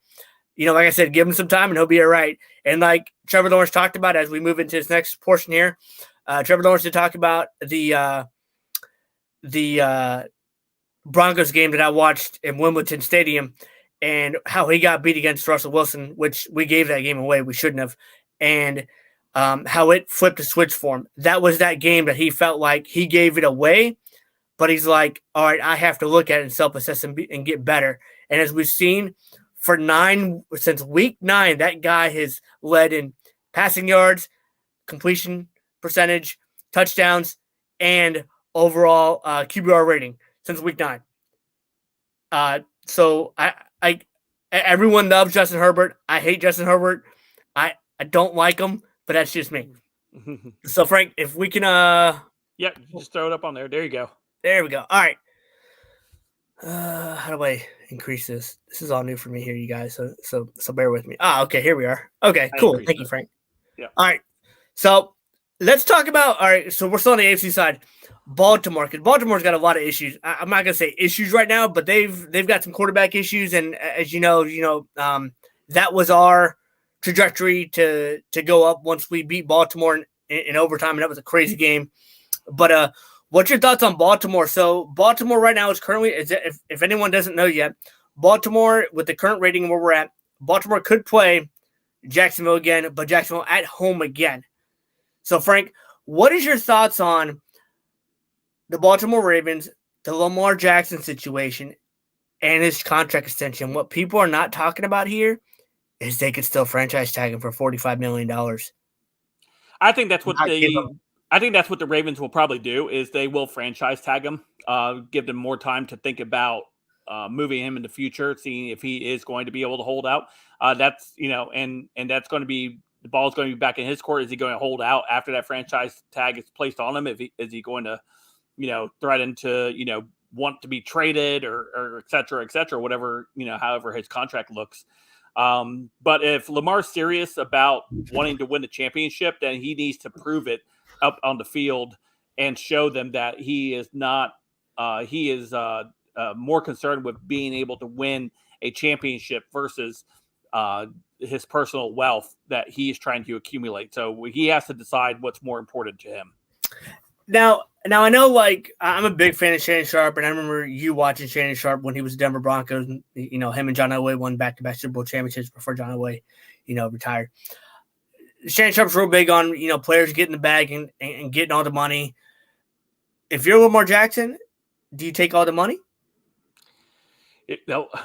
A: I said, give him some time, and he'll be all right. And like Trevor Lawrence talked about, as we move into this next portion here, Trevor Lawrence did talk about the Broncos game that I watched in Wimbledon Stadium. and how he got beat against Russell Wilson, which we gave that game away. We shouldn't have. And how it flipped a switch for him. That was that game that he felt like he gave it away, but he's like, all right, I have to look at it and self-assess and get better. And as we've seen since week 9, that guy has led in passing yards, completion percentage, touchdowns, and overall QBR rating since week 9. So I everyone loves Justin Herbert. I hate Justin Herbert. I don't like him, but that's just me. So Frank, if we can
B: yeah, just throw it up on there. There you go.
A: There we go. All right. How do I increase this? This is all new for me here, you guys. So bear with me. Okay, here we are. Okay, cool. Thank you, Frank.
B: Yeah.
A: All right. So let's talk about. All right. So we're still on the AFC side. Baltimore, because Baltimore's got a lot of issues. I'm not gonna say issues right now, but they've got some quarterback issues, and as you know, that was our trajectory to go up once we beat Baltimore in overtime, and that was a crazy game. But what's your thoughts on Baltimore? So Baltimore right now is currently, if anyone doesn't know yet, Baltimore with the current rating where we're at, Baltimore could play Jacksonville again, but Jacksonville at home again. So Frank, what is your thoughts on the Baltimore Ravens, the Lamar Jackson situation, and his contract extension? What people are not talking about here is they could still franchise tag him for $45 million.
B: I think that's what the Ravens will probably do is they will franchise tag him, give them more time to think about moving him in the future, seeing if he is going to be able to hold out. That's, and that's going to be, the ball is going to be back in his court. Is he going to hold out after that franchise tag is placed on him? Is he going to, threaten to, want to be traded or et cetera, whatever, however his contract looks. But if Lamar's serious about wanting to win the championship, then he needs to prove it up on the field and show them that he is not, he is more concerned with being able to win a championship versus his personal wealth that he is trying to accumulate. So he has to decide what's more important to him.
A: Now I know, like, I'm a big fan of Shannon Sharp, and I remember you watching Shannon Sharp when he was Denver Broncos. And, him and John Elway won back-to-back Super Bowl championships before John Elway, retired. Shannon Sharp's real big on, players getting the bag and getting all the money. If you're Lamar Jackson, do you take all the money?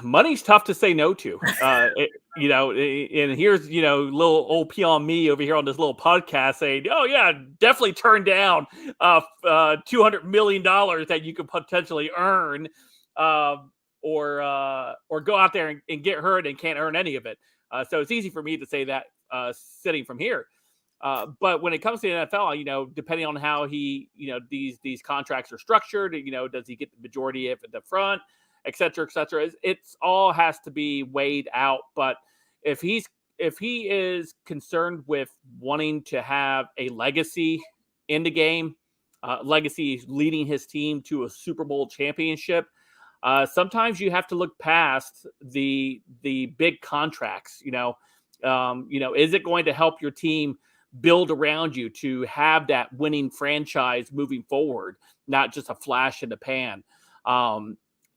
B: Money's tough to say no to. And here's, little old peon me over here on this little podcast saying, oh yeah, definitely turn down $200 million that you could potentially earn, or go out there and get hurt and can't earn any of it. So it's easy for me to say that sitting from here. But when it comes to the NFL, depending on how he, these contracts are structured, does he get the majority of it at the front, et cetera, it's all has to be weighed out. But if he is concerned with wanting to have a legacy in the game, legacy leading his team to a Super Bowl championship, sometimes you have to look past the big contracts. Is it going to help your team build around you to have that winning franchise moving forward, not just a flash in the pan?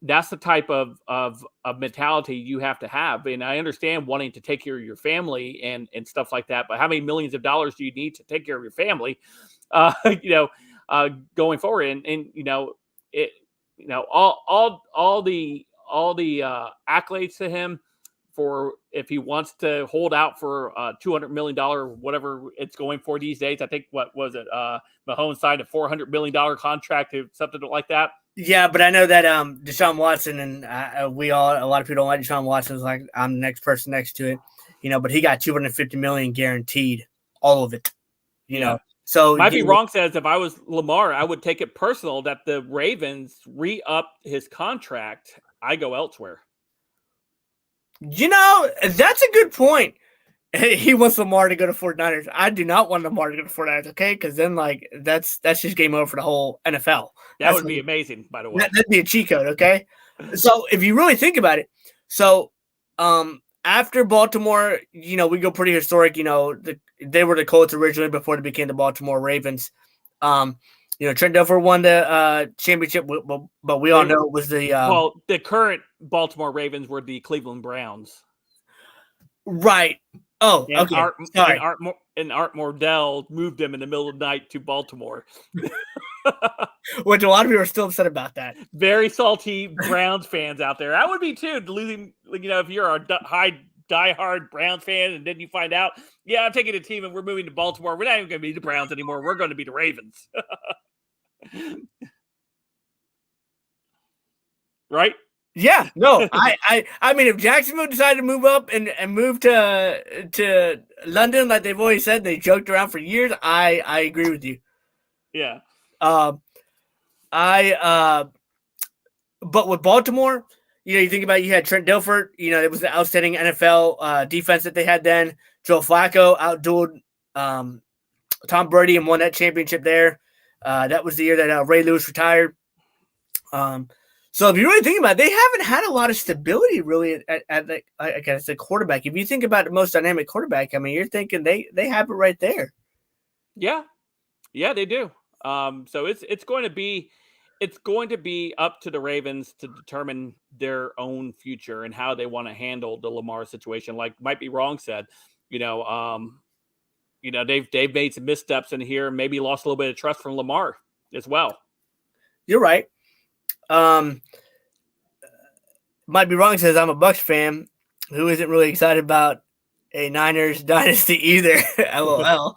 B: That's the type of mentality you have to have. And I understand wanting to take care of your family and stuff like that, but how many millions of dollars do you need to take care of your family, going forward? All the accolades to him for if he wants to hold out for $200 million, whatever it's going for these days. I think, what was it? Mahomes signed a $400 million contract to something like that.
A: Yeah, but I know that Deshaun Watson and a lot of people don't like Deshaun Watson. Is like, I'm the next person next to it, but he got $250 million guaranteed, all of it, know. So
B: might be wrong. Says if I was Lamar, I would take it personal that the Ravens re-up his contract. I go elsewhere.
A: That's a good point. He wants Lamar to go to 49ers. I do not want Lamar to go to 49ers, okay? Because then, that's just game over for the whole NFL.
B: That would be amazing, by the way.
A: That'd be a cheat code, okay? So, if you really think about it, after Baltimore, we go pretty historic. They were the Colts originally before they became the Baltimore Ravens. Trent Dilfer won the championship, but we all know it was the
B: the current Baltimore Ravens were the Cleveland Browns.
A: Right. Oh,
B: and
A: okay. Sorry.
B: Art Mordell moved them in the middle of the night to Baltimore.
A: Which a lot of people are still upset about that.
B: Very salty Browns fans out there. I would be too, losing, if you're a diehard Browns fan and then you find out, yeah, I'm taking a team and we're moving to Baltimore. We're not even going to be the Browns anymore. We're going to be the Ravens. Right?
A: Yeah, no, I mean, if Jacksonville decided to move up and move to London, like they've always said, they joked around for years. I agree with you.
B: Yeah.
A: But with Baltimore, you think about, you had Trent Dilfer. It was the outstanding NFL defense that they had then. Joe Flacco outdueled Tom Brady and won that championship there. That was the year that Ray Lewis retired. So if you really think about it, they haven't had a lot of stability really at the quarterback. If you think about the most dynamic quarterback, I mean, you're thinking they have it right there.
B: Yeah, they do. So it's going to be up to the Ravens to determine their own future and how they want to handle the Lamar situation. Like Might Be Wrong said, they've made some missteps in here, and maybe lost a little bit of trust from Lamar as well.
A: You're right. Might Be Wrong says, I'm a Bucs fan who isn't really excited about a Niners dynasty either. LOL.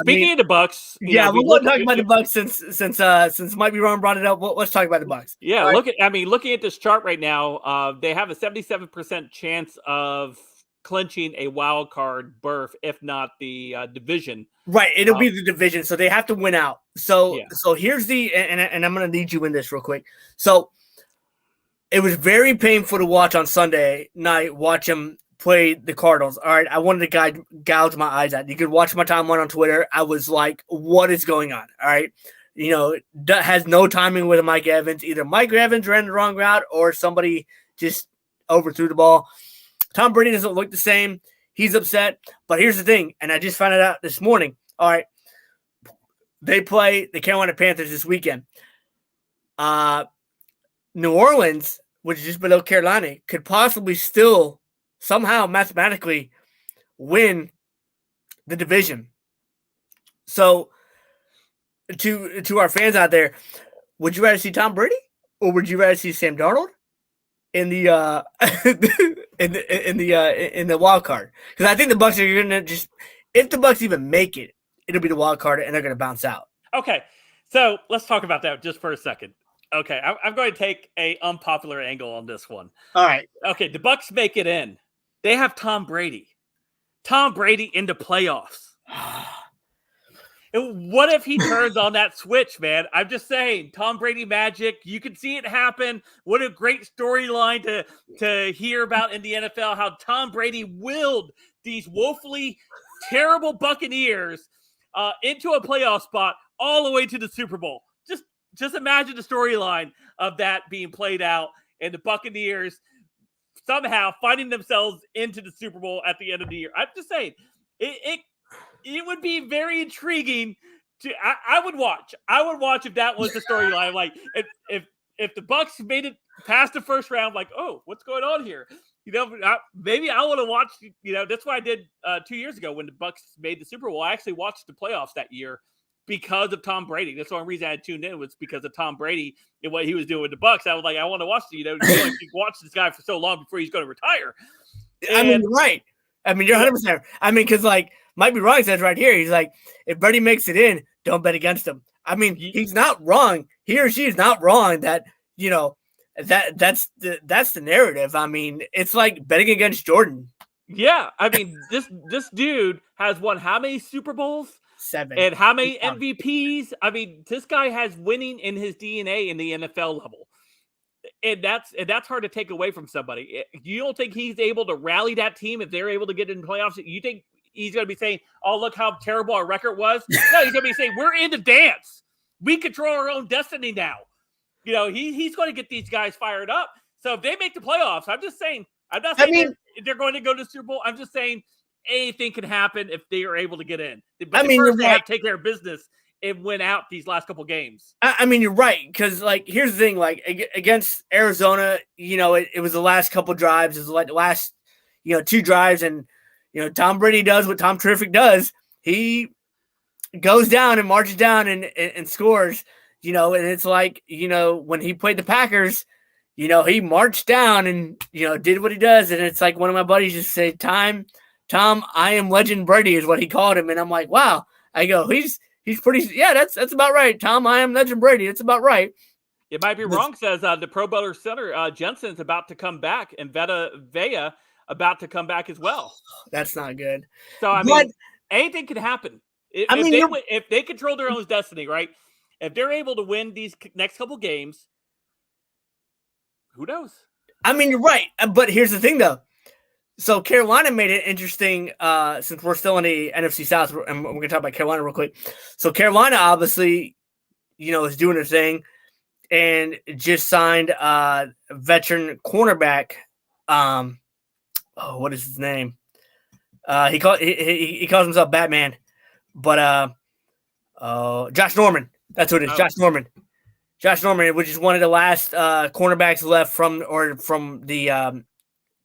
B: Speaking of the Bucs,
A: we're going to talk about the Bucs since Might Be Wrong brought it up. Let's talk about the Bucs.
B: Yeah, looking at this chart right now, they have a 77% chance of clinching a wild card berth, if not the division.
A: Right, it'll be the division, so they have to win out. So here's and I'm going to lead you in this real quick. So it was very painful to watch on Sunday night, watch them play the Cardinals. All right, I wanted to gouge my eyes out. You could watch my timeline on Twitter. I was like, what is going on? All right. Has no timing with Mike Evans. Either Mike Evans ran the wrong route or somebody just overthrew the ball. Tom Brady doesn't look the same. He's upset. But here's the thing, and I just found it out this morning. All right, they play the Carolina Panthers this weekend. New Orleans, which is just below Carolina, could possibly still somehow mathematically win the division. So to our fans out there, would you rather see Tom Brady or would you rather see Sam Darnold in the in the wild card? Because I think the Bucs are gonna just, if the Bucs even make it, it'll be the wild card and they're gonna bounce out.
B: Okay, so let's talk about that just for a second. Okay, I'm going to take a unpopular angle on this one.
A: All right.
B: Okay, the Bucs make it in. They have Tom Brady. Tom Brady in the playoffs. What if he turns on that switch, man? I'm just saying, Tom Brady magic. You can see it happen. What a great storyline to hear about in the NFL, how Tom Brady willed these woefully terrible Buccaneers into a playoff spot all the way to the Super Bowl. Just imagine the storyline of that being played out and the Buccaneers somehow finding themselves into the Super Bowl at the end of the year. I'm just saying, it would be very intriguing I would watch. I would watch if that was the storyline. Like if the Bucs made it past the first round, like, oh, what's going on here? Maybe I want to watch. That's what I did 2 years ago when the Bucs made the Super Bowl. I actually watched the playoffs that year because of Tom Brady. That's the only reason I had tuned in, was because of Tom Brady and what he was doing with the Bucs. I was like, I want to watch. You can watch this guy for so long before he's going to retire.
A: I mean, right. I mean, you're 100%. I mean, because Might Be Wrong says right here, he's like, if Brady makes it in, don't bet against him. I mean, he's not wrong. He or she is not wrong that, that's the narrative. I mean, it's like betting against Jordan.
B: Yeah. I mean, this dude has won how many Super Bowls?
A: 7.
B: And how many MVPs? I mean, this guy has winning in his DNA in the NFL level. And that's hard to take away from somebody. You don't think he's able to rally that team if they're able to get in the playoffs? You think he's going to be saying, oh, look how terrible our record was? No, he's going to be saying, we're in the dance. We control our own destiny now. He's going to get these guys fired up. So if they make the playoffs, I'm just saying, I'm not saying they're going to go to the Super Bowl. I'm just saying, anything can happen if they are able to get in. But
A: I mean,
B: first
A: you're
B: they
A: right.
B: have to take care of business and win out these last couple games.
A: I mean, you're right, because like here's the thing: like against Arizona, it was the last couple drives, it was like the last 2 drives, and Tom Brady does what Tom Terrific does. He goes down and marches down and scores. And it's like when he played the Packers, he marched down and did what he does, and it's like one of my buddies just said, Tom, I am Legend Brady is what he called him, and I'm like, wow. I go, he's pretty. Yeah, that's about right. Tom, I am Legend Brady. It's about right.
B: It might be wrong. Says the Pro Bowler center Jensen's about to come back, and Veta Vea about to come back as well.
A: That's not good.
B: So I mean, anything can happen. If they control their own destiny, right? If they're able to win these next couple games, who knows?
A: I mean, you're right, but here's the thing, though. So Carolina made it interesting since we're still in the NFC South, and we're going to talk about Carolina real quick. So Carolina obviously, is doing their thing and just signed a veteran cornerback. What is his name? He calls himself Batman, but Josh Norman. That's what it is. Josh Norman. Josh Norman, which is one of the last cornerbacks left from the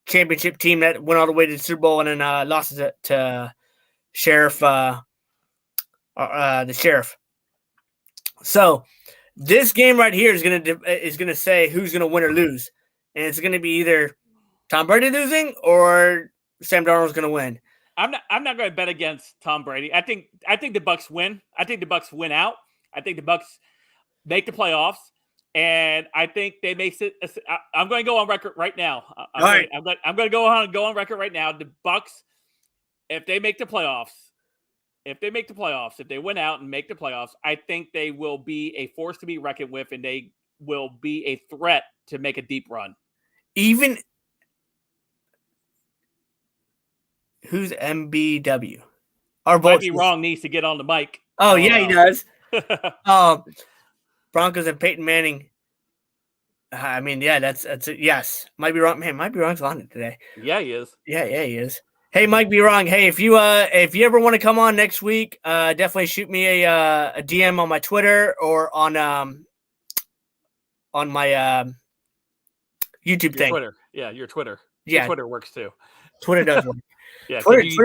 A: championship team that went all the way to the Super Bowl and then lost to Sheriff, the Sheriff. So this game right here is gonna say who's gonna win or lose, and it's gonna be either Tom Brady losing or Sam Darnold's gonna win.
B: I'm not going to bet against Tom Brady. I think the Bucs win. I think the Bucs win out. I think the Bucs make the playoffs. And I think they make it. I'm going to go on record right now. I'm going to go on record right now. The Bucs, if they make the playoffs, if they win out and make the playoffs, I think they will be a force to be reckoned with, and they will be a threat to make a deep run.
A: Even who's MBW?
B: Might be wrong. Needs to get on the mic.
A: Oh yeah, he does. Broncos and Peyton Manning. I mean, yeah, that's it. Yes, might be wrong. Man, might be wrong's on it today.
B: Yeah, he is.
A: Yeah, he is. Hey, Mike, be wrong. Hey, if you ever want to come on next week, definitely shoot me a DM on my Twitter or on my YouTube thing.
B: Twitter, yeah, your Twitter.
A: Yeah,
B: your Twitter works too.
A: Twitter does work.
B: Yeah,
A: Twitter,
B: you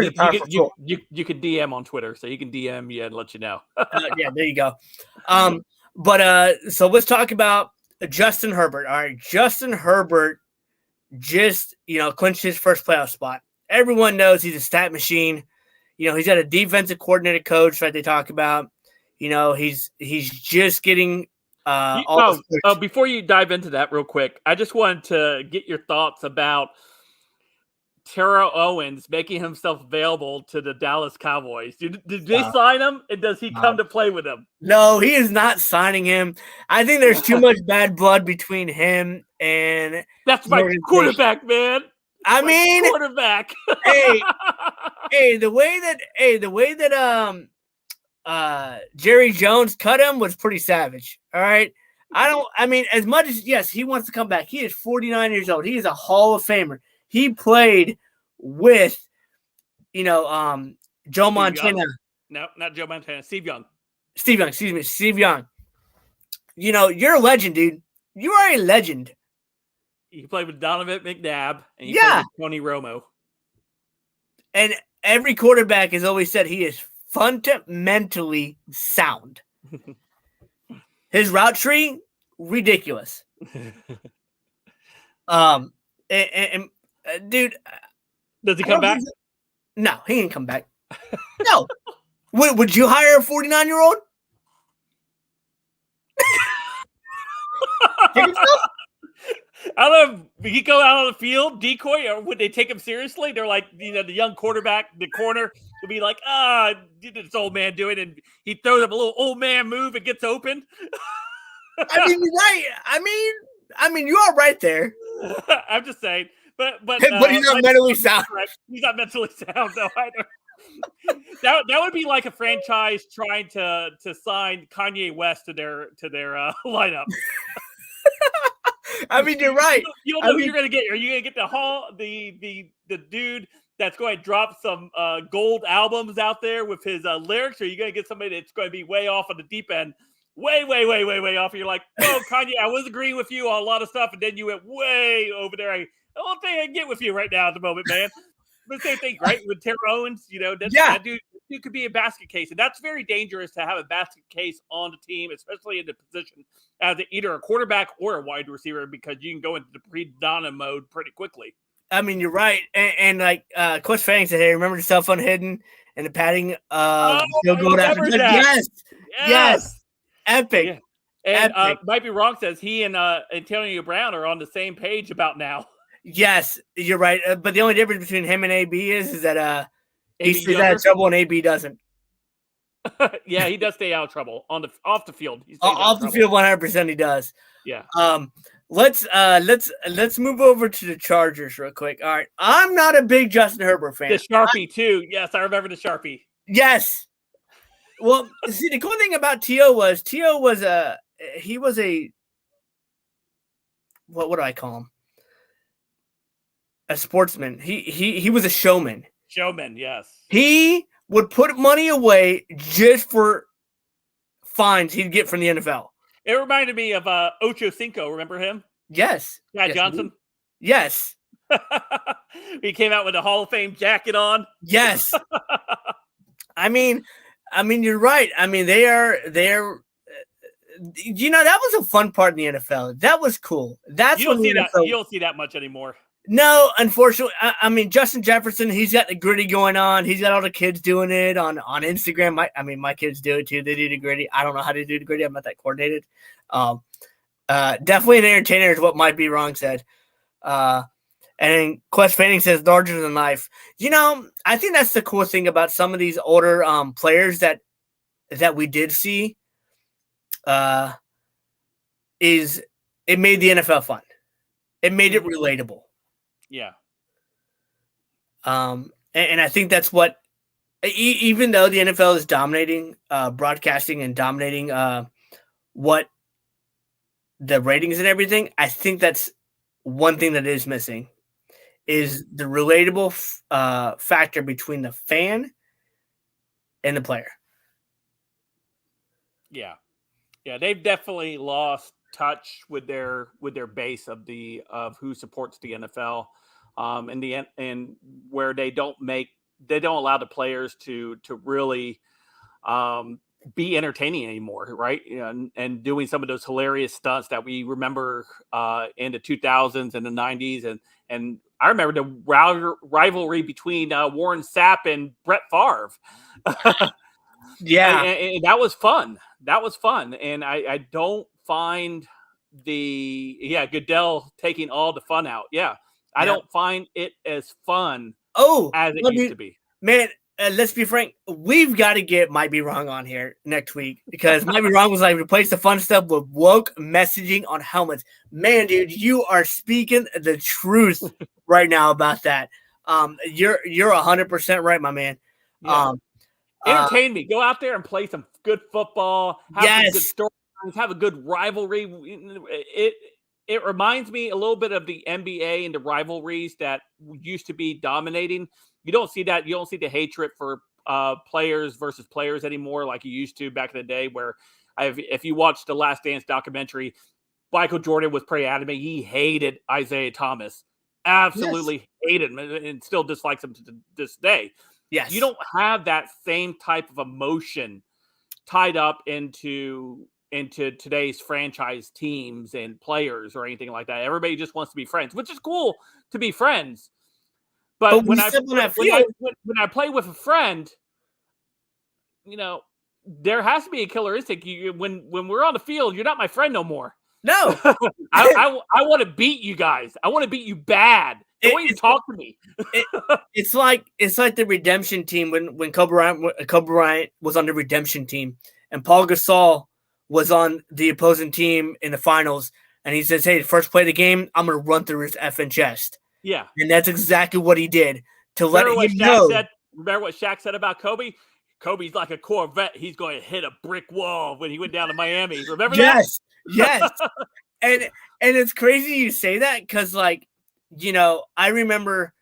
B: can DM on Twitter, so you can DM you and let you know.
A: Yeah, there you go. But so let's talk about Justin Herbert. All right, Justin Herbert just clinched his first playoff spot. Everyone knows he's a stat machine. He's got a defensive coordinator coach that they talk about. He's just getting
B: before you dive into that real quick, I just wanted to get your thoughts about Terrell Owens making himself available to the Dallas Cowboys. Did they sign him, and does he come to play with them?
A: No, he is not signing him. I think there's too much bad blood between him and
B: that's my quarterback, man.
A: I mean,
B: quarterback.
A: hey, the way that Jerry Jones cut him was pretty savage. All right. As much as yes, he wants to come back. He is 49 years old. He is a Hall of Famer. He played with, Joe Montana.
B: Young. No, not Joe Montana. Steve Young.
A: Steve Young. You're a legend, dude. You are a legend.
B: You played with Donovan McNabb, and you played with Tony Romo.
A: And every quarterback has always said he is fundamentally sound. His route tree, ridiculous. Dude,
B: does he come back?
A: No, he ain't come back. No. Would you hire a 49-year-old?
B: I don't know if he go out on the field, decoy, or would they take him seriously? They're like, the young quarterback, the corner would be like, this old man doing it, and he throws up a little old man move and gets open.
A: I mean, you're right. I mean, you are right there.
B: I'm just saying, but
A: he's not mentally sound.
B: He's not mentally sound though either. That would be like a franchise trying to sign Kanye West to their lineup.
A: I mean, you're right.
B: You don't know who you're going to get. Are you going to get the dude that's going to drop some gold albums out there with his lyrics, or are you going to get somebody that's going to be way off on the deep end? Way off. And you're like, oh, Kanye, I was agreeing with you on a lot of stuff, and then you went way over there. I don't think I can get with you right now at the moment, man. But same thing, right? With Terrell Owens, that dude could be a basket case, and that's very dangerous to have a basket case on the team, especially in the position as either a quarterback or a wide receiver, because you can go into the pre-Donna mode pretty quickly.
A: I mean, you're right, and like Coach Fanning said, "Hey, remember the cell phone hidden and the padding." Yes. Epic.
B: Yeah. And Might Be Wrong says he and Antonio Brown are on the same page about now.
A: Yes, you're right. But the only difference between him and AB is that he stays out of trouble and AB doesn't.
B: Yeah, he does stay out of trouble off the field.
A: Off the field, 100% he does.
B: Yeah.
A: Let's move over to the Chargers real quick. All right, I'm not a big Justin Herbert fan.
B: The Sharpie too. Yes, I remember the Sharpie.
A: Yes. Well, see, the cool thing about T.O. was a what do I call him? A sportsman. He was a showman.
B: Showman, yes.
A: He would put money away just for fines he'd get from the NFL.
B: It reminded me of Ocho Cinco. Remember him?
A: Yes.
B: Chad Johnson?
A: Yes.
B: He came out with a Hall of Fame jacket on.
A: Yes. I mean, you're right. I mean, they're that was a fun part in the NFL. That was cool.
B: You don't see that much anymore.
A: No, unfortunately. I mean, Justin Jefferson, he's got the gritty going on. He's got all the kids doing it on Instagram. My kids do it too. They do the gritty. I don't know how to do the gritty. I'm not that coordinated. Definitely an entertainer is what Might Be Wrong said. And then Quest Fanning says larger than life. I think that's the cool thing about some of these older players that we did see is it made the NFL fun. It made it relatable.
B: Yeah.
A: And I think that's what, even though the NFL is dominating broadcasting and dominating what the ratings and everything, I think that's one thing that is missing is the relatable factor between the fan and the player.
B: Yeah. Yeah. They've definitely lost touch with their base of who supports the NFL. And where they don't allow the players to really be entertaining anymore, right? And doing some of those hilarious stunts that we remember in the 2000s and the 90s, and I remember the rivalry between Warren Sapp and Brett Favre.
A: Yeah,
B: and that was fun. And I don't find Goodell taking all the fun out. Yeah. I don't find it as fun as it used to be.
A: Man, let's be frank. We've got to get Might Be Wrong on here next week because Might Be Wrong was like, replace the fun stuff with woke messaging on helmets. Man, dude, you are speaking the truth right now about that. You're 100% right, my man.
B: Yeah. Entertain me. Go out there and play some good football. Have some good storylines. Have a good rivalry. It reminds me a little bit of the NBA and the rivalries that used to be dominating. You don't see that. You don't see the hatred for players versus players anymore like you used to back in the day where if you watch the Last Dance documentary, Michael Jordan was pretty adamant. He hated Isaiah Thomas. Absolutely hated him and still dislikes him to this day.
A: Yes.
B: You don't have that same type of emotion tied up into today's franchise teams and players or anything like that. Everybody just wants to be friends, which is cool to be friends. But when I play with a friend, there has to be a killer instinct. When we're on the field, you're not my friend no more.
A: No,
B: I want to beat you guys. I want to beat you bad. The way you talk to me.
A: It's like the redemption team when Kobe Bryant was on the redemption team and Paul Gasol was on the opposing team in the finals, and he says, "Hey, the first play of the game, I'm going to run through his effing chest."
B: Yeah,
A: and that's exactly what he did to let him know.
B: Remember what Shaq said about Kobe? Kobe's like a Corvette. He's going to hit a brick wall when he went down to Miami. Remember that?
A: Yes. And And it's crazy you say that because, like, I remember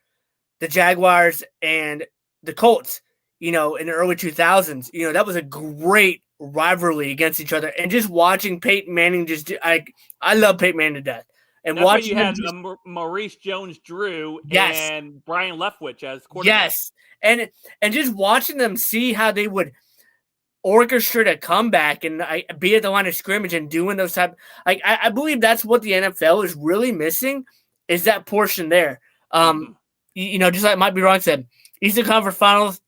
A: the Jaguars and the Colts, in the early 2000s. That was a great rivalry against each other. And just watching Peyton Manning I love Peyton Manning to death. And
B: that's why
A: watching
B: you had Maurice Jones-Drew
A: yes,
B: and Brian Leftwich as quarterback.
A: yes, and just watching them see how they would orchestrate a comeback and be at the line of scrimmage and doing those type. Like I believe that's what the NFL is really missing is that portion there. Just like Mike B. Wrong said, Eastern Conference Finals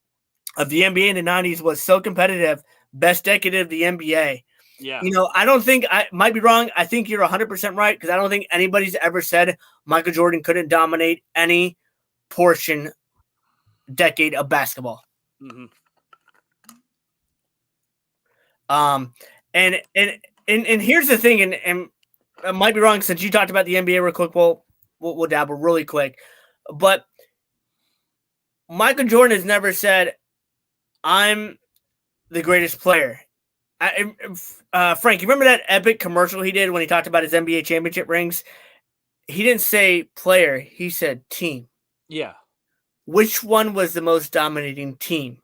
A: of the NBA in the 90s was so competitive, best decade of the NBA.
B: Yeah.
A: I don't think I might be wrong. I think you're 100% right because I don't think anybody's ever said Michael Jordan couldn't dominate any portion decade of basketball.
B: Mm-hmm.
A: And here's the thing, and I might be wrong since you talked about the NBA real quick. We'll dabble really quick, but Michael Jordan has never said, "I'm the greatest player." Frank, you remember that epic commercial he did when he talked about his NBA championship rings? He didn't say player; he said team.
B: Yeah.
A: Which one was the most dominating team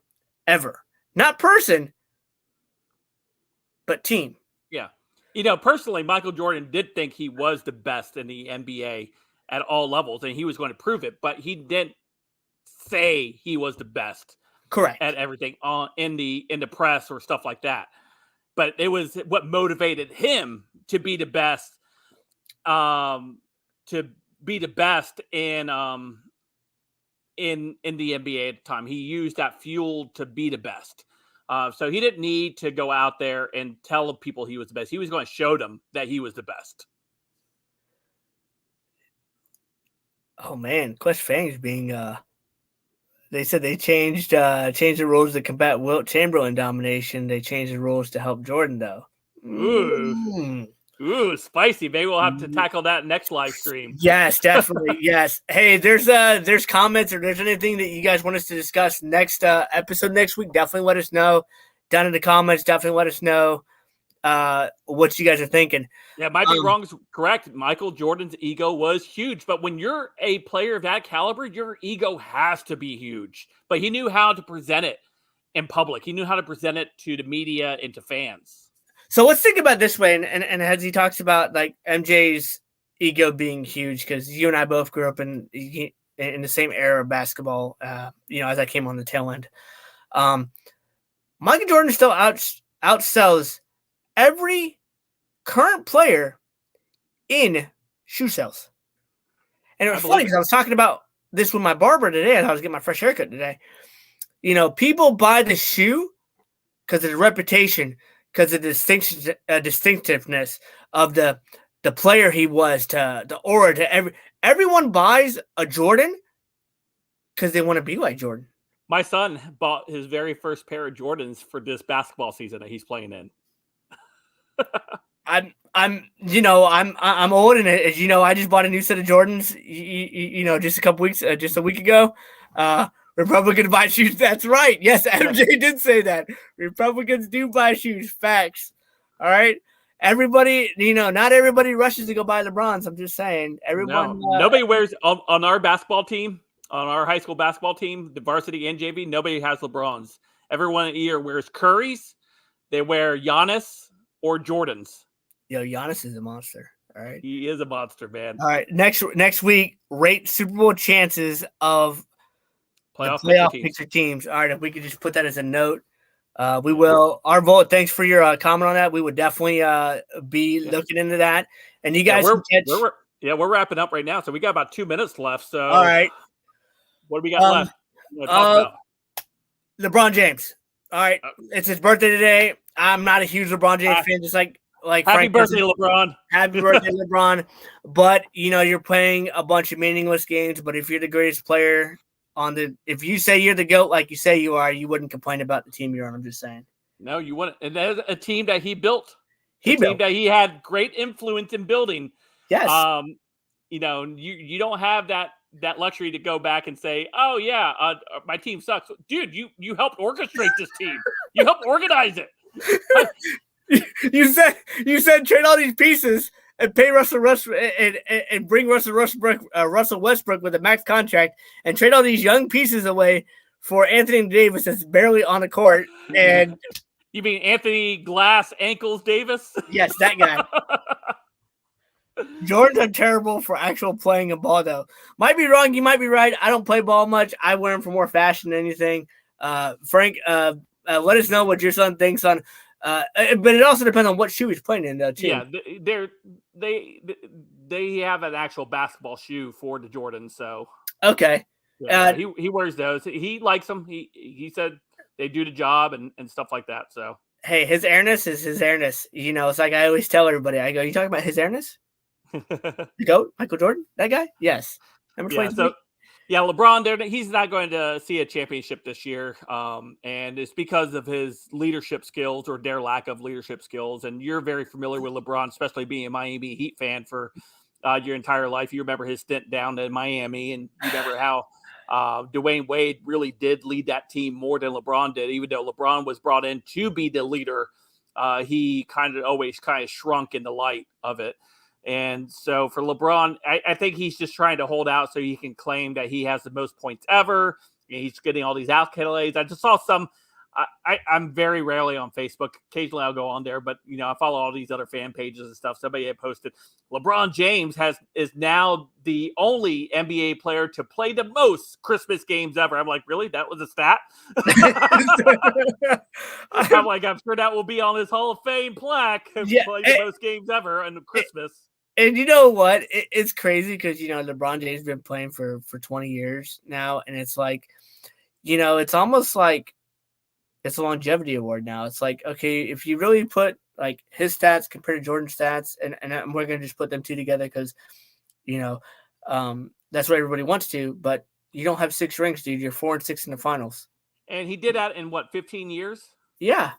A: ever? Not person, but team.
B: Yeah. Personally, Michael Jordan did think he was the best in the NBA at all levels, and he was going to prove it, but he didn't say he was the best.
A: Correct.
B: At everything in the press or stuff like that. But it was what motivated him to be the best, in the NBA at the time. He used that fuel to be the best. So he didn't need to go out there and tell people he was the best. He was going to show them that he was the best.
A: Oh man, Clutch Fangs being they said they changed the rules to combat Wilt Chamberlain domination. They changed the rules to help Jordan though.
B: Ooh, spicy. Maybe we'll have to tackle that next live stream.
A: Yes, definitely. Yes. Hey, there's comments or there's anything that you guys want us to discuss next episode next week, definitely let us know down in the comments. Definitely let us know what you guys are thinking.
B: Yeah, might be wrong is correct. Michael Jordan's ego was huge, but when you're a player of that caliber, your ego has to be huge. But he knew how to present it in public. He knew how to present it to the media and to fans.
A: So let's think about it this way, and as he talks about like MJ's ego being huge, because you and I both grew up in the same era of basketball, as I came on the tail end. Michael Jordan still outsells every current player in shoe sales. And it was funny because I was talking about this with my barber today as I was getting my fresh haircut today. People buy the shoe because of the reputation, because of the distinctiveness of the player he was, to the aura, to everyone buys a Jordan because they want to be like Jordan.
B: My son bought his very first pair of Jordans for this basketball season that he's playing in.
A: I'm old, and as you know, I just bought a new set of Jordans. Just a week ago. Republicans buy shoes. That's right. Yes, MJ did say that. Republicans do buy shoes. Facts. All right. Everybody, not everybody rushes to go buy LeBrons. I'm just saying. Everyone.
B: Nobody wears on our basketball team, on our high school basketball team, the varsity and JV. Nobody has LeBrons. Everyone either wears Curry's, they wear Giannis or Jordans.
A: Yo, Giannis is a monster. All right.
B: He is a monster, man.
A: All right. Next week, rate Super Bowl chances of playoff picture teams. All right, if we could just put that as a note, we will. Our vote. Thanks for your comment on that. We would definitely be looking into that. And you guys,
B: we're wrapping up right now, so we got about 2 minutes left. So,
A: all right,
B: what do we got left?
A: LeBron James. All right, it's his birthday today. I'm not a huge LeBron James fan, just like
B: happy
A: Frank
B: birthday, LeBron.
A: Happy birthday, LeBron. But you're playing a bunch of meaningless games. But if you're the greatest player if you say you're the GOAT like you say you are, you wouldn't complain about the team you're on. I'm just saying.
B: No, you wouldn't. And that's a team that he built.
A: Team
B: that he had great influence in building.
A: Yes.
B: You don't have that luxury to go back and say, oh yeah, my team sucks. Dude, you helped orchestrate this team. You helped organize it.
A: You said trade all these pieces, and pay Russell Westbrook and bring Russell Westbrook with a max contract and trade all these young pieces away for Anthony Davis that's barely on the court. And
B: you mean Anthony Glass Ankles Davis?
A: Yes, that guy. Jordans are terrible for actual playing a ball, though. Might be wrong. You might be right. I don't play ball much. I wear them for more fashion than anything. Frank, let us know what your son thinks on. But it also depends on what shoe he's playing in, though, too.
B: Yeah, they have an actual basketball shoe for the Jordans. So
A: okay,
B: yeah, he wears those. He likes them. He said they do the job and stuff like that. So
A: hey, his airness is his airness. You know, it's like I always tell everybody. I go, "You talking about his airness?" The GOAT, Michael Jordan, that guy. Yes, number 23.
B: So yeah, LeBron, he's not going to see a championship this year, and it's because of his leadership skills or their lack of leadership skills. And you're very familiar with LeBron, especially being a Miami Heat fan for your entire life. You remember his stint down in Miami, and you remember how Dwayne Wade really did lead that team more than LeBron did. Even though LeBron was brought in to be the leader, he always shrunk in the light of it. And so for LeBron, I think he's just trying to hold out so he can claim that he has the most points ever. He's getting all these accolades. I just saw some. I'm very rarely on Facebook. Occasionally I'll go on there, but I follow all these other fan pages and stuff. Somebody had posted LeBron James is now the only NBA player to play the most Christmas games ever. I'm like, really? That was a stat? I'm like, I'm sure that will be on his Hall of Fame plaque.
A: Yeah,
B: play the most games ever on Christmas.
A: And you know what? It's crazy because LeBron James has been playing for 20 years now, and it's like, it's almost like it's a longevity award now. It's like, okay, if you really put like his stats compared to Jordan's stats, and we're gonna just put them two together because, that's what everybody wants to. But you don't have 6 rings, dude. You're 4-6 in the finals.
B: And he did that in 15 years?
A: Yeah.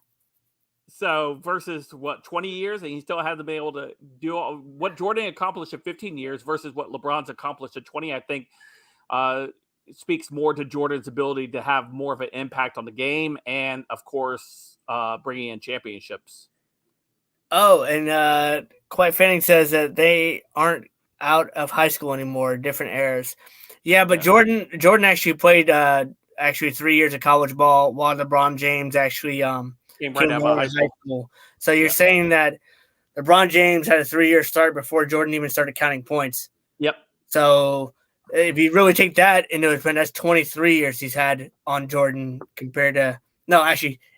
B: So versus 20 years, and he still hasn't been able to do what Jordan accomplished in 15 years versus what LeBron's accomplished in 20. I think speaks more to Jordan's ability to have more of an impact on the game, and of course, bringing in championships.
A: Oh, and Quite Fanning says that they aren't out of high school anymore, different eras. Yeah, but yeah. Jordan actually played 3 years of college ball, while LeBron James actually
B: came right out of high school.
A: So you're saying that LeBron James had a 3-year start before Jordan even started counting points.
B: Yep.
A: So if you really take that into account, that's 23 years he's had on Jordan compared to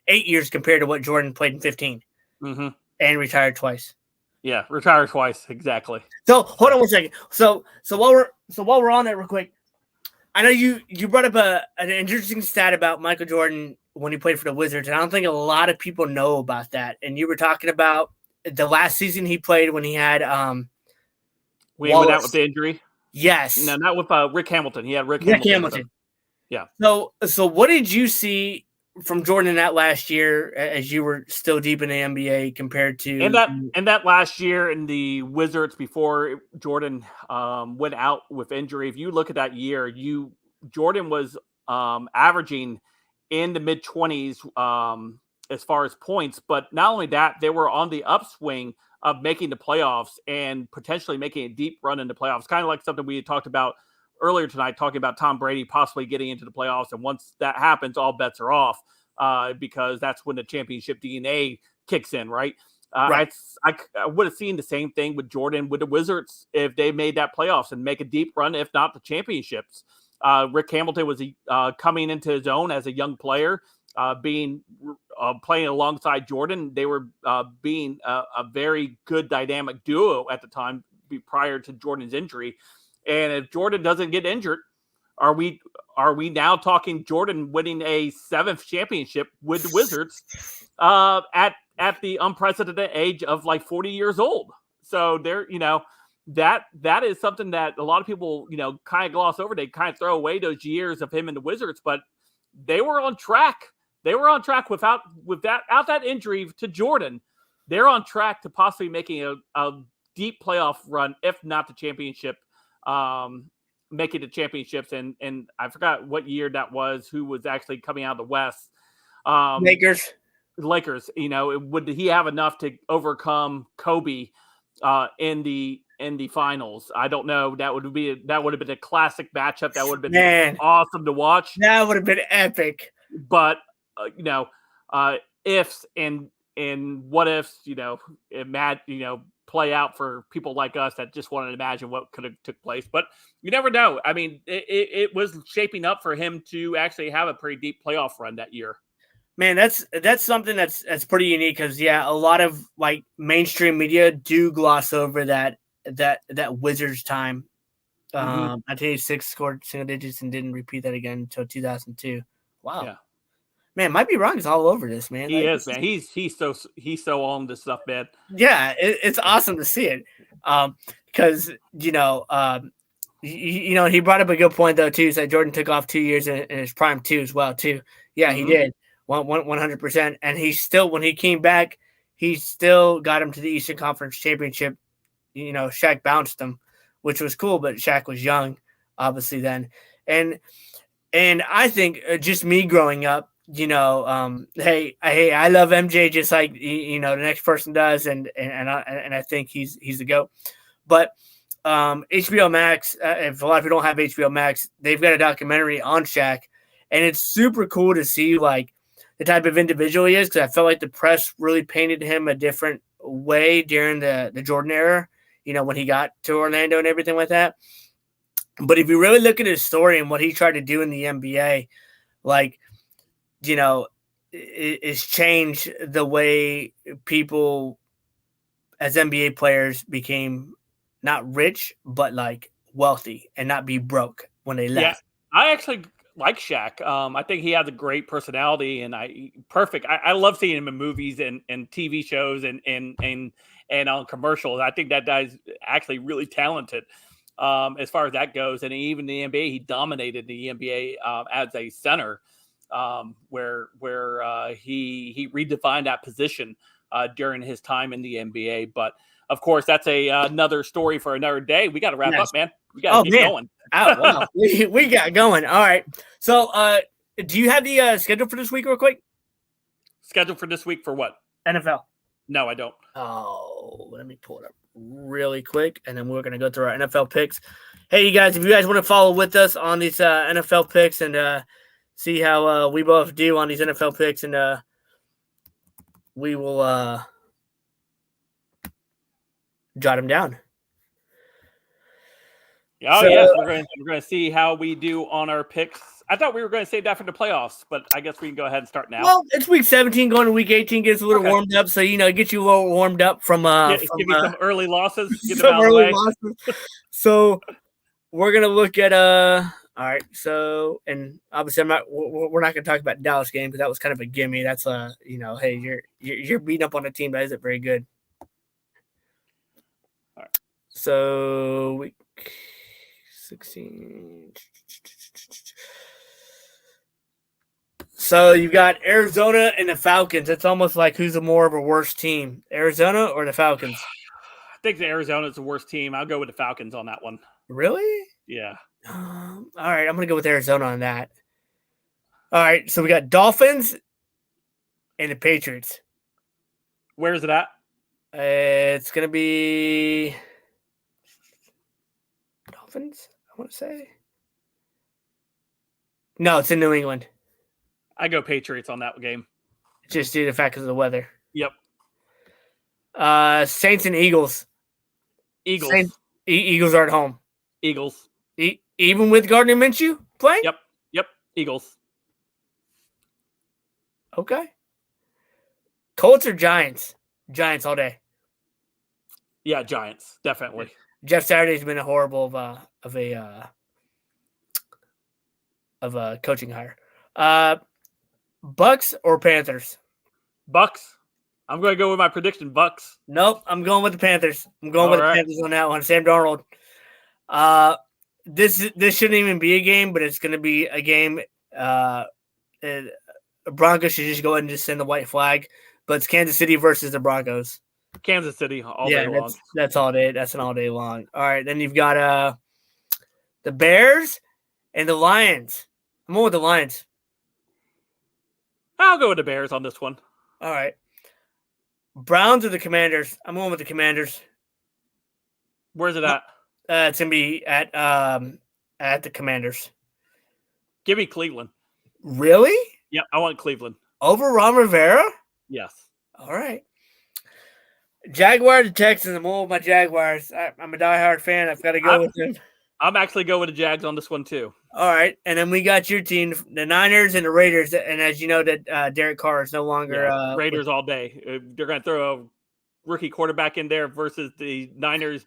A: 8 years compared to what Jordan played in 15, and retired twice.
B: Yeah, retired twice, exactly.
A: So hold on 1 second. So while we're on that real quick, I know you brought up an interesting stat about Michael Jordan when he played for the Wizards, and I don't think a lot of people know about that. And you were talking about the last season he played when he had
B: we went out with the injury.
A: Yes.
B: No, not with Rick Hamilton. He had Rick
A: Hamilton.
B: Yeah.
A: So what did you see from Jordan in that last year as you were still deep in the NBA compared to
B: and that last year in the Wizards before Jordan went out with injury? If you look at that year, Jordan was averaging in the mid-20s as far as points, but not only that, they were on the upswing of making the playoffs and potentially making a deep run into playoffs. Kind of like something we had talked about earlier tonight, talking about Tom Brady possibly getting into the playoffs. And once that happens, all bets are off because that's when the championship DNA kicks in, right?
A: Right.
B: I would have seen the same thing with Jordan with the Wizards if they made that playoffs and make a deep run, if not the championships. Rick Hamilton was coming into his own as a young player, playing alongside Jordan. They were being a very good dynamic duo at the time prior to Jordan's injury. And if Jordan doesn't get injured, are we now talking Jordan winning a 7th championship with the Wizards at the unprecedented age of like 40 years old? So there, that is something that a lot of people, kind of gloss over. They kind of throw away those years of him in the Wizards, but they were on track. They were on track without that injury to Jordan. They're on track to possibly making a deep playoff run, if not the championship, making the championships. And I forgot what year that was, who was actually coming out of the West.
A: Lakers.
B: Would he have enough to overcome Kobe in the finals. I don't know. That would have been a classic matchup. That would have been
A: Man,
B: awesome to watch.
A: that would have been epic.
B: But ifs and what ifs, play out for people like us that just want to imagine what could have took place. But you never know. I mean, it was shaping up for him to actually have a pretty deep playoff run that year.
A: Man, that's something that's pretty unique because a lot of like mainstream media do gloss over that Wizards time. 1986 scored single digits and didn't repeat that again until 2002. Wow. Yeah. Man, might be wrong. He's all over this, man.
B: He is, man. He's so on this stuff, man.
A: Yeah, it's awesome to see it. Because he brought up a good point though too. So Jordan took off 2 years in his prime too as well too. Yeah, he did 100%. And he still, when he came back, he still got him to the Eastern Conference Championship. Shaq bounced him, which was cool, but Shaq was young, obviously then. And I think just me growing up, hey, I love MJ just like the next person does, and I think he's the GOAT. But HBO Max, if a lot of people don't have HBO Max, they've got a documentary on Shaq, and it's super cool to see like the type of individual he is, because I felt like the press really painted him a different way during the Jordan era, when he got to Orlando and everything like that. But if you really look at his story and what he tried to do in the NBA, like, it's changed the way people as NBA players became not rich, but like wealthy and not be broke when they left.
B: Yeah, I actually like Shaq. I think he has a great personality and I love seeing him in movies and TV shows and on commercials. I think that guy's actually really talented as far as that goes. And even the NBA, he dominated the NBA as a center. Where he redefined that position during his time in the NBA. But of course, that's another story for another day. We got to wrap up, man. We got to get going.
A: Wow. we got going. All right. So, do you have the schedule for this week, real quick?
B: Schedule for this week for what?
A: NFL.
B: No, I don't.
A: Oh, let me pull it up really quick, and then we're gonna go through our NFL picks. Hey, you guys, if you guys want to follow with us on these NFL picks and see how we both do on these NFL picks, and we will jot them down.
B: Oh, yes, we're going to see how we do on our picks. I thought we were going to save that for the playoffs, but I guess we can go ahead and start now.
A: Well, it's week 17 going to week 18, gets a little warmed up, so get you a little warmed up from
B: give me some early losses. Get
A: some early losses. So we're gonna look at all right, so, and obviously we're not going to talk about the Dallas game because that was kind of a gimme. That's hey, you're beating up on a team that isn't very good. All right. So week 16. So you got Arizona and the Falcons. It's almost like who's a more of a worse team, Arizona or the Falcons?
B: I think the Arizona is the worst team. I'll go with the Falcons on that one.
A: Really?
B: Yeah.
A: All right, I'm going to go with Arizona on that. All right, so we got Dolphins and the Patriots.
B: Where is it at?
A: It's going to be Dolphins, I want to say. No, it's in New England.
B: I go Patriots on that game.
A: Just due to the fact of the weather.
B: Yep.
A: Saints and Eagles. Eagles are at home.
B: Eagles.
A: Even with Gardner Minshew playing?
B: Yep. Eagles.
A: Okay. Colts or Giants? Giants all day.
B: Yeah, Giants, definitely.
A: Jeff Saturday's been a horrible of a coaching hire. Bucks or Panthers?
B: Bucks. I'm going to go with my prediction, Bucks.
A: Nope, I'm going with the Panthers. I'm going with the Panthers on that one. Sam Darnold. This shouldn't even be a game, but it's going to be a game. Broncos should just go ahead and just send the white flag. But it's Kansas City versus the Broncos.
B: Kansas City all day long.
A: That's all day. That's an all day long. All right, then you've got the Bears and the Lions. I'm going with the Lions.
B: I'll go with the Bears on this one.
A: All right. Browns or the Commanders? I'm going with the Commanders.
B: Where's it at?
A: It's gonna be at the Commanders.
B: Give me Cleveland.
A: Really?
B: Yep, I want Cleveland.
A: Over Ron Rivera?
B: Yes.
A: All right. Jaguars and Texans. I'm all with my Jaguars. I'm a diehard fan. I've got to go with them.
B: I'm actually going with the Jags on this one too.
A: All right, and then we got your team, the Niners and the Raiders. And as you know, that Derek Carr is no longer
B: Raiders all day. They're going to throw a rookie quarterback in there versus the Niners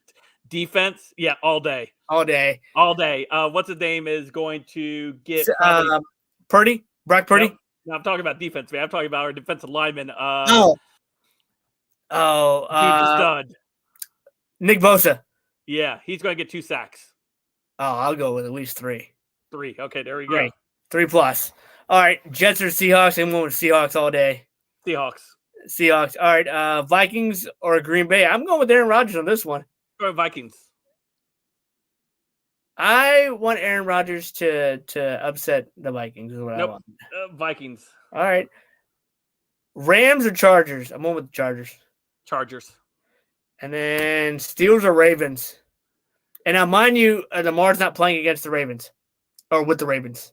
B: defense. Yeah, all day.
A: All day.
B: What's his name is going to get
A: Purdy? Brock Purdy?
B: Nope. No, I'm talking about defense, man. I'm talking about our defensive lineman. Stud.
A: Nick Bosa.
B: Yeah, he's going to get 2 sacks.
A: Oh, I'll go with at least 3.
B: 3. Okay, there we go.
A: 3+. All right, Jets or Seahawks? I'm going with Seahawks all day.
B: Seahawks.
A: All right, Vikings or Green Bay? I'm going with Aaron Rodgers on this one.
B: Go Vikings.
A: I want Aaron Rodgers to upset the Vikings. Is what I want.
B: Vikings.
A: All right. Rams or Chargers? I'm going with the
B: Chargers.
A: And then Steelers or Ravens? And now, mind you, Lamar's not playing against the Ravens or with the Ravens.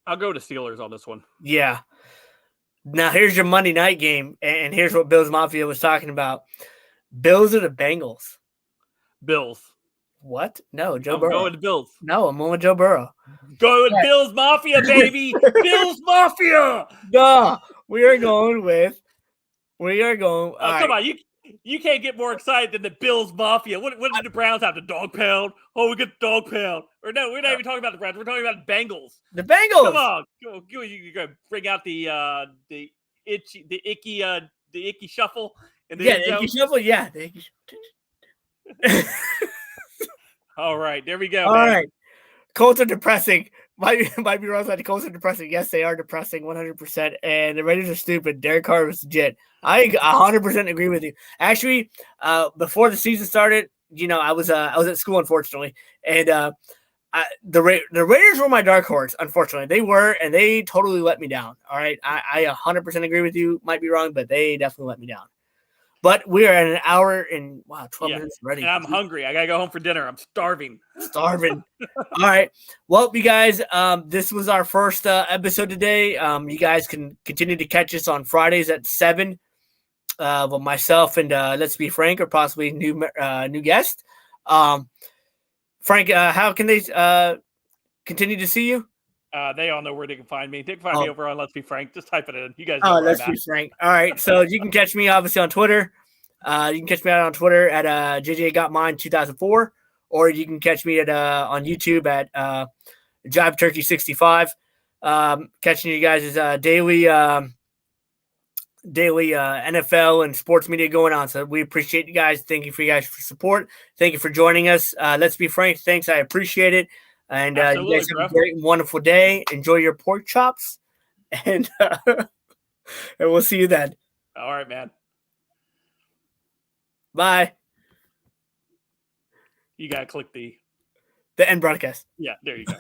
B: I'll go to Steelers on this one.
A: Yeah. Now, here's your Monday night game, and here's what Bills Mafia was talking about. Bills or the Bengals?
B: Bills.
A: What? No, Joe Burrow.
B: I'm going to Bills.
A: No, I'm going with Joe Burrow.
B: Go with Bills Mafia, baby. Bills Mafia.
A: No, we are going.
B: Come on, you can't get more excited than the Bills Mafia. What did the Browns have? The dog pound? Oh, we get the dog pound. Or no, we're not even talking about the Browns. We're talking about the Bengals.
A: The Bengals.
B: Come on, you go bring out the icky shuffle.
A: The icky shuffle. Yeah.
B: All right, there we go.
A: All right, Colts are depressing. Might be wrong. The Colts are depressing. Yes, they are depressing, 100%. And the Raiders are stupid. Derek Carr was legit. I 100% agree with you. Actually, before the season started, I was at school, unfortunately, and the Raiders were my dark horse. Unfortunately, they were, and they totally let me down. All right, I 100% agree with you. Might be wrong, but they definitely let me down. But we are at an hour and 12 minutes already.
B: And I'm hungry. I gotta go home for dinner. I'm starving.
A: All right. Well, you guys, this was our first episode today. You guys can continue to catch us on Fridays at 7. With myself and Let's Be Frank, or possibly new guest. Frank, how can they continue to see you?
B: They all know where they can find me. They can find me over on Let's Be Frank. Just type it in. You guys know
A: Let's Be Frank. All right. So you can catch me obviously on Twitter. You can catch me out on Twitter at JJ Got Mine 2004, or you can catch me at on YouTube at Jive Turkey 65. Catching you guys is daily NFL and sports media going on. So we appreciate you guys. Thank you for support. Thank you for joining us. Let's Be Frank. Thanks. I appreciate it. And you guys have a great and wonderful day. Enjoy your pork chops. And we'll see you then.
B: All right, man.
A: Bye.
B: You got to click the
A: end broadcast.
B: Yeah, there you go.